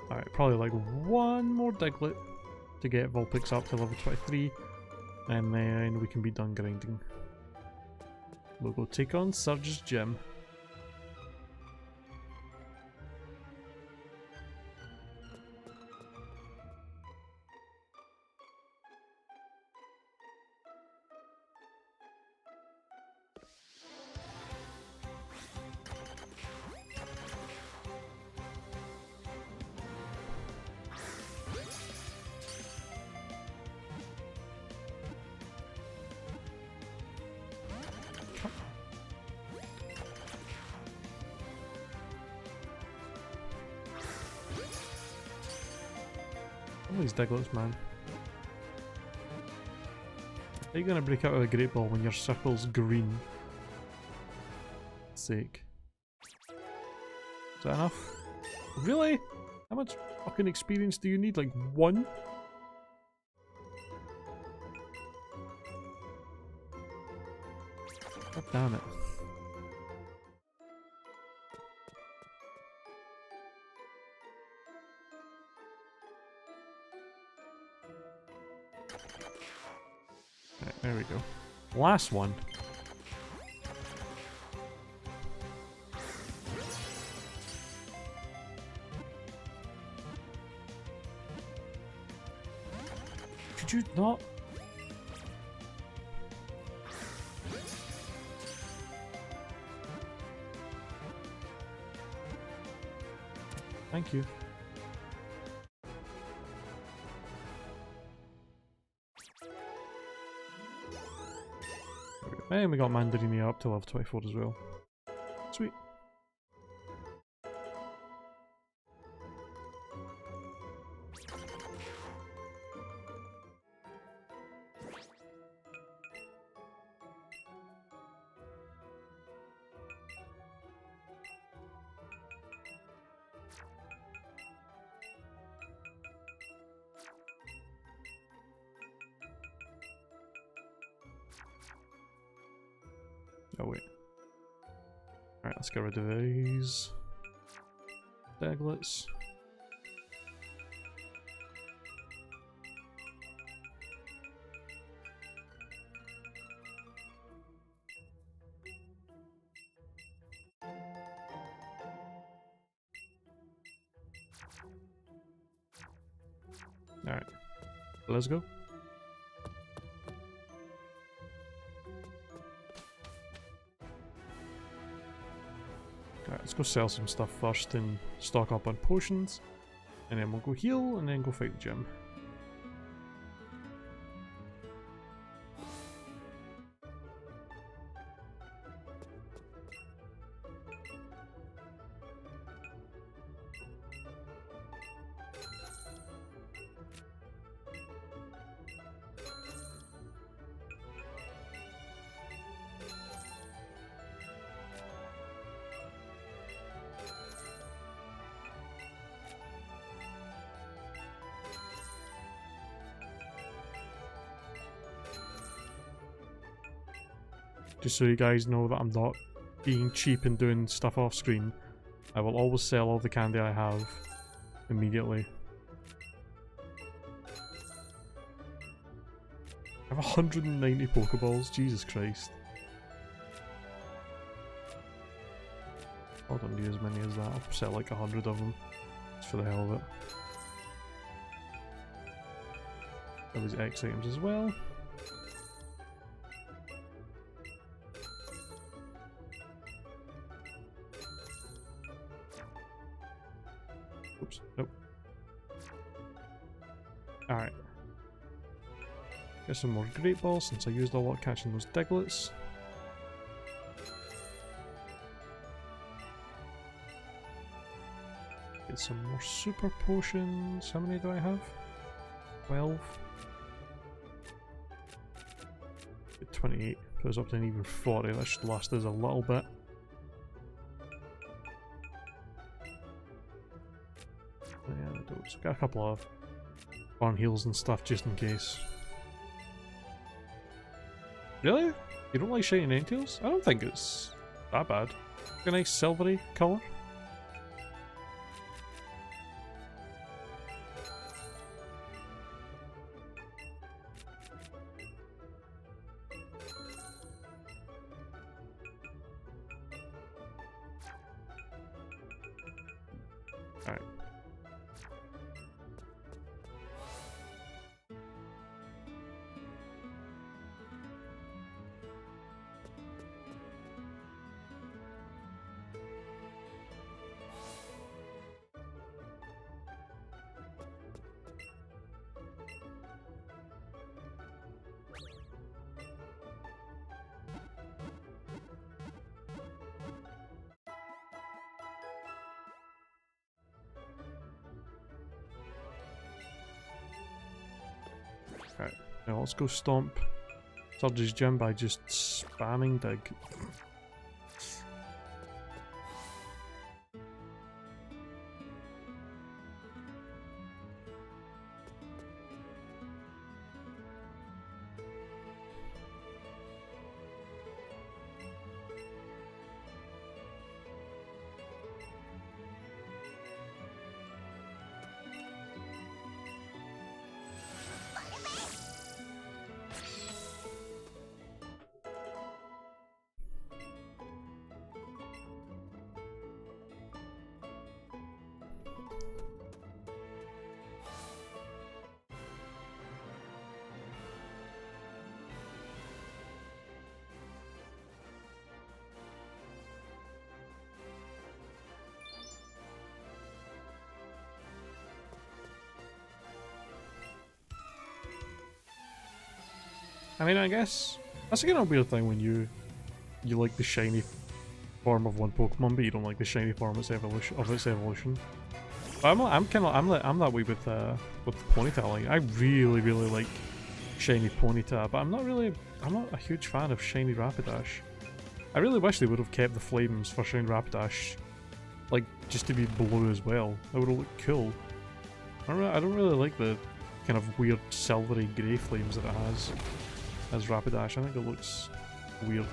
Alright, probably like one more Diglett to get Vulpix up to level 23, and then we can be done grinding. We'll go take on Surge's Gym. All these Diglets, man. Are you gonna break out with a Great Ball when your circle's green? Sake. Is that enough? Really? How much fucking experience do you need? Like 1? God damn it. Right, there we go. Last one. Could you not? Thank you. And we got Mandarini up to level 24 as well. Sweet. Oh wait. Alright, let's get rid of these Diglets. Let's go. Alright, let's go sell some stuff first and stock up on potions. And then we'll go heal and then go fight the gym. Just so you guys know that I'm not being cheap and doing stuff off screen, I will always sell all the candy I have immediately. I have 190 Pokeballs, Jesus Christ. I don't need as many as that, I'll sell like 100 of them, just for the hell of it. All these X items as well. Oops, nope. Alright. Get some more Great Balls since I used a lot catching those Diglets. Get some more Super Potions. How many do I have? 12. Get 28. Put us up to an even 40. That should last us a little bit. Yeah, so got a couple of farm heals and stuff just in case. Really? You don't like shiny Ninetales? I don't think it's that bad. A nice silvery colour. Alright. Alright, now let's go stomp Surge's gym by just spamming dig. I mean, I guess that's again a weird thing when you like the shiny form of one Pokemon, but you don't like the shiny form of its evolution. But I'm that way with Ponyta. Like, I really like shiny Ponyta, but I'm not a huge fan of shiny Rapidash. I really wish they would have kept the flames for shiny Rapidash, like just to be blue as well. That would have looked cool. I don't really like the kind of weird silvery grey flames that it has as Rapidash. I think it looks weird.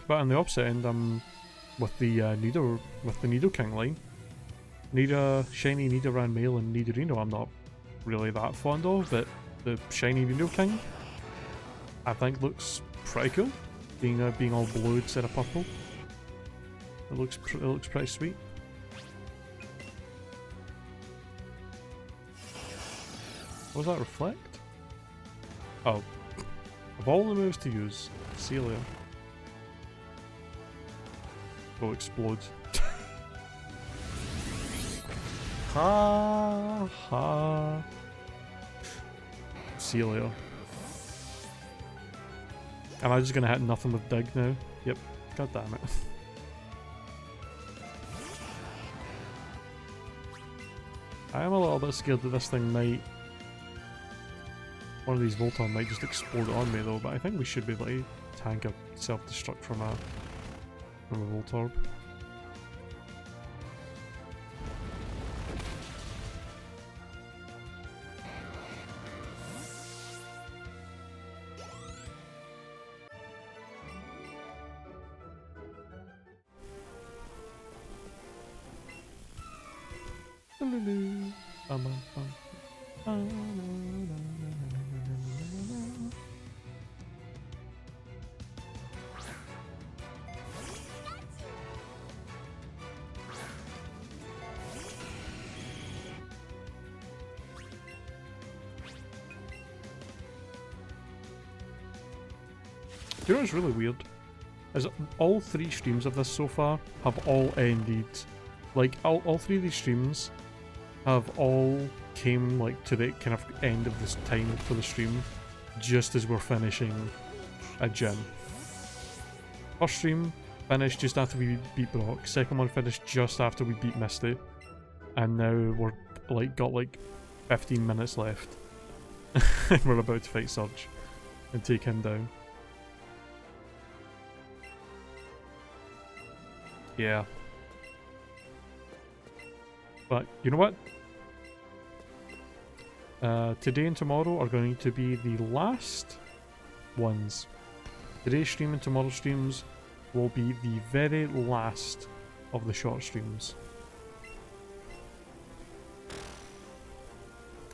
But on the opposite end, with the Nidoking line, shiny Nidoran male and Nidorino I'm not really that fond of, but the shiny Eevee King, I think looks pretty cool. Being all blue instead of purple. It looks pretty sweet. What was that, reflect? Oh. Of all the moves to use, Celia will explode. Ha ha. Celia. Am I just gonna hit nothing with dig now? Yep. God damn it. I am a little bit scared that this thing might... One of these Voltorb might just explode on me though, but I think we should be able to tank a self-destruct from a Voltorb. Do you know what's really weird? Is all 3 streams of this so far have all ended, like all 3 of these streams have all came like to the kind of end of this time for the stream just as we're finishing a gym. First stream finished just after we beat Brock, second one finished just after we beat Misty, and now we're like got like 15 minutes left and we're about to fight Surge and take him down. Yeah. But you know what? Today and tomorrow are going to be the last ones. Today's stream and tomorrow's streams will be the very last of the short streams.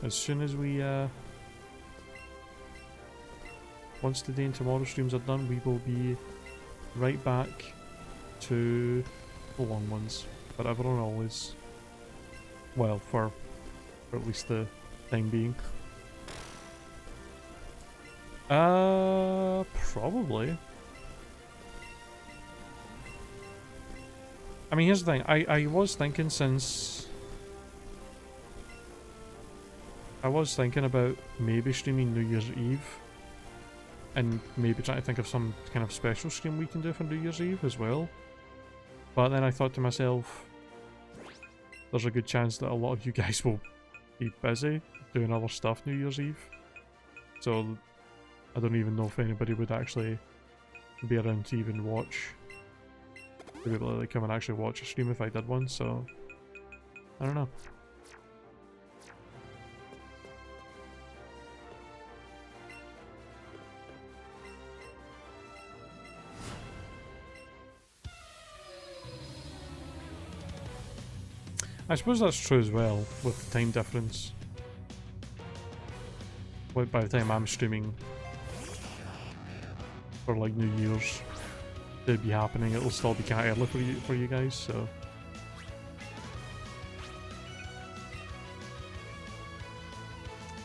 As soon as we, once today and tomorrow's streams are done, we will be right back to the long ones, forever and always. Well, for at least the time being. Probably. I mean, here's the thing. I was thinking since... I was thinking about maybe streaming New Year's Eve. And maybe trying to think of some kind of special stream we can do for New Year's Eve as well. But then I thought to myself, there's a good chance that a lot of you guys will be busy doing other stuff New Year's Eve. So I don't even know if anybody would actually be around to even watch. To be able to come and actually watch a stream if I did one, so I don't know. I suppose that's true as well, with the time difference. But by the time I'm streaming for like New Year's to be happening, it'll still be kind of early for you guys, so...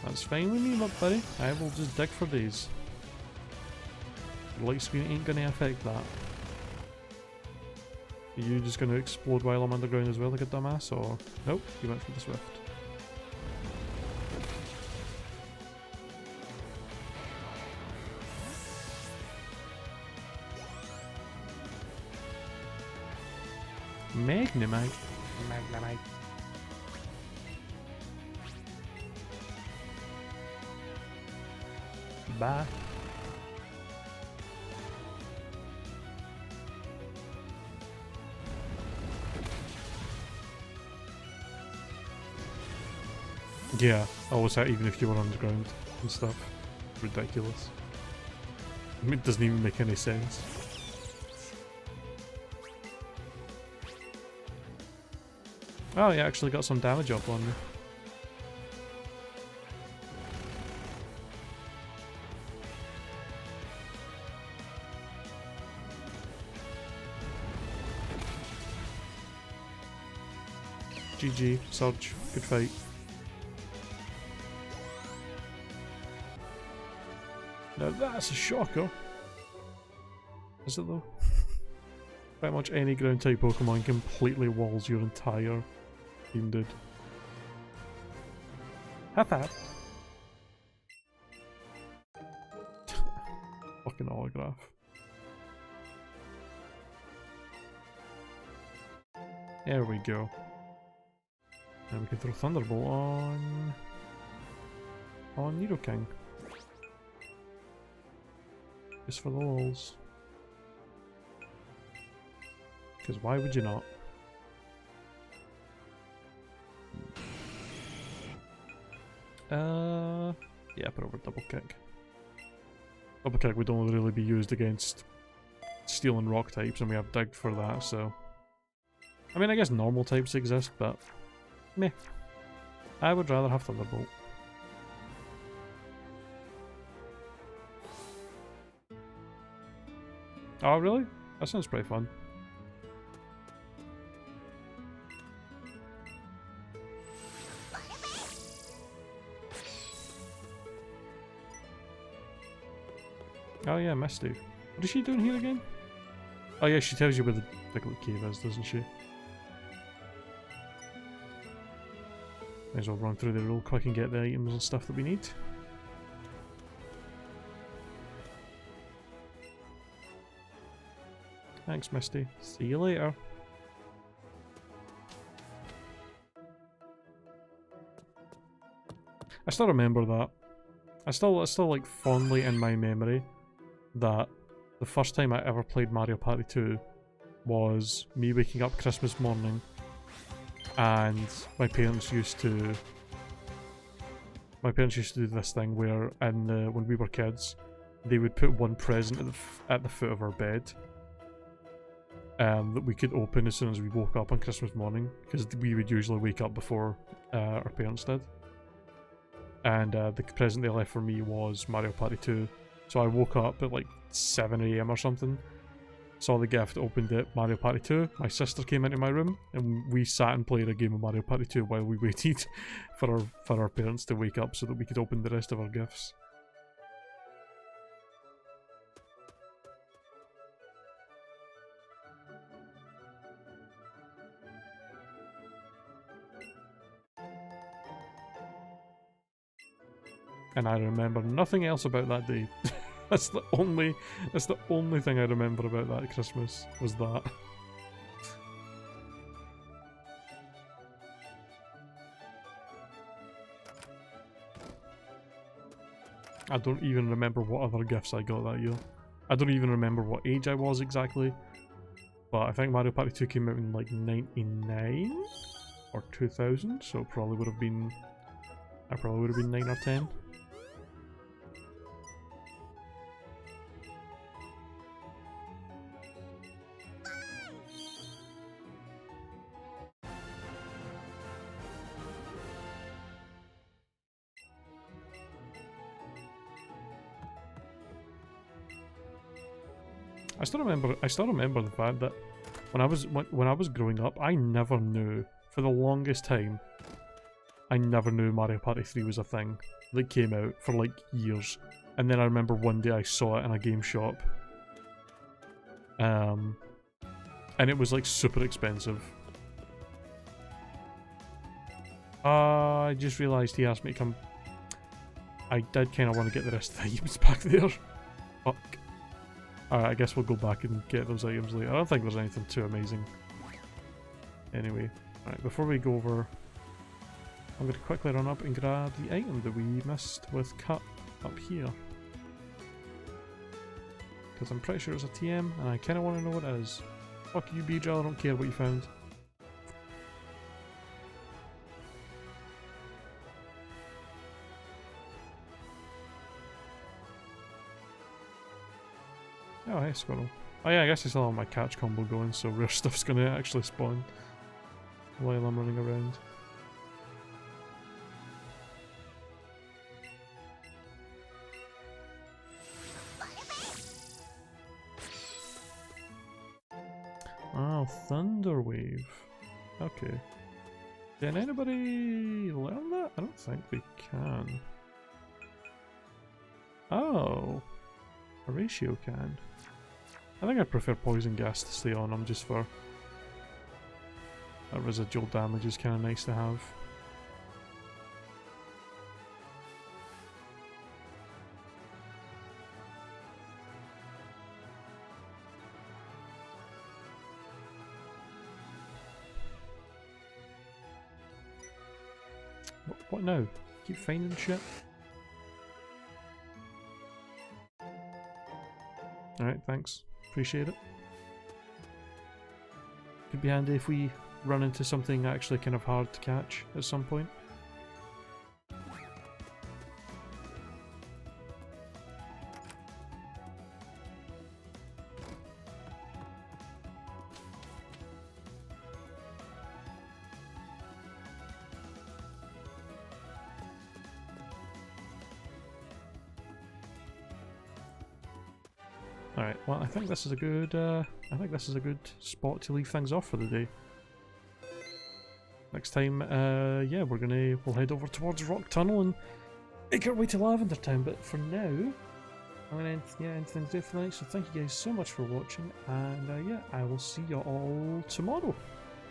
That's fine with me, buddy. I will just dig for days. The light screen ain't gonna affect that. Are you just going to explode while I'm underground as well like a dumbass, or... Nope, you went for the Swift. Magnemite. Magnemite. Bye. Yeah, always that even if you were underground and stuff. Ridiculous. I mean, it doesn't even make any sense. Oh, you actually got some damage up on me. GG, Surge, good fight. Now that's a shocker. Is it though? Pretty much any ground type Pokemon completely walls your entire team, dude. Have that. Fucking holograph. There we go. And we can throw Thunderbolt on Nidoking. Just for the lulz. Because why would you not? Yeah, put over Double Kick. Double Kick would only really be used against Steel and Rock types, and we have Dig for that, so... I mean, I guess normal types exist, but... meh. I would rather have Thunderbolt. Oh, really? That sounds pretty fun. Oh yeah, Misty. What is she doing here again? Oh yeah, she tells you where the Diglett Cave is, doesn't she? Might as well run through there real quick and get the items and stuff that we need. Thanks, Misty. See you later. I still remember that. I still like fondly in my memory that the first time I ever played Mario Party 2 was me waking up Christmas morning, and my parents used to do this thing where when we were kids, they would put one present at the foot of our bed that we could open as soon as we woke up on Christmas morning, because we would usually wake up before our parents did. And the present they left for me was Mario Party 2. So I woke up at like 7 AM or something, saw the gift, opened it, Mario Party 2. My sister came into my room and we sat and played a game of Mario Party 2 while we waited for our parents to wake up so that we could open the rest of our gifts. And I remember nothing else about that day. That's the only thing I remember about that Christmas, was that. I don't even remember what other gifts I got that year. I don't even remember what age I was exactly. But I think Mario Party 2 came out in like 99 or 2000, so it probably would have been, I probably would have been 9 or 10. I still remember the fact that when I was growing up, I never knew, for the longest time, I never knew Mario Party 3 was a thing that came out for like years. And then I remember one day I saw it in a game shop. And it was like super expensive. I just realised he asked me to come. I did kind of want to get the rest of the items back there. Fuck. Alright, I guess we'll go back and get those items later. I don't think there's anything too amazing. Anyway, alright, before we go over, I'm going to quickly run up and grab the item that we missed with Cut up here. Because I'm pretty sure it's a TM, and I kind of want to know what it is. Fuck you, Beedrill, I don't care what you found. Oh, hey, Squirrel. Oh yeah, I guess I still have my catch combo going, so rare stuff's gonna actually spawn while I'm running around. Oh, Thunder Wave. Okay. Can anybody learn that? I don't think we can. Oh, Horatio can. I think I prefer poison gas to stay on him just for that residual damage is kind of nice to have. What now? Keep finding shit? Alright, thanks. Appreciate it. Could be handy if we run into something actually kind of hard to catch at some point. Alright, well I think this is a good spot to leave things off for the day. Next time, yeah, we'll head over towards Rock Tunnel and make our way to Lavender Town, but for now, I'm gonna end things there for the night, so thank you guys so much for watching, and yeah, I will see you all tomorrow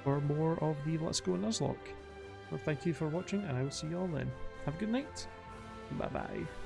for more of the Let's Go Nuzlocke. So thank you for watching, and I will see you all then. Have a good night. Bye bye.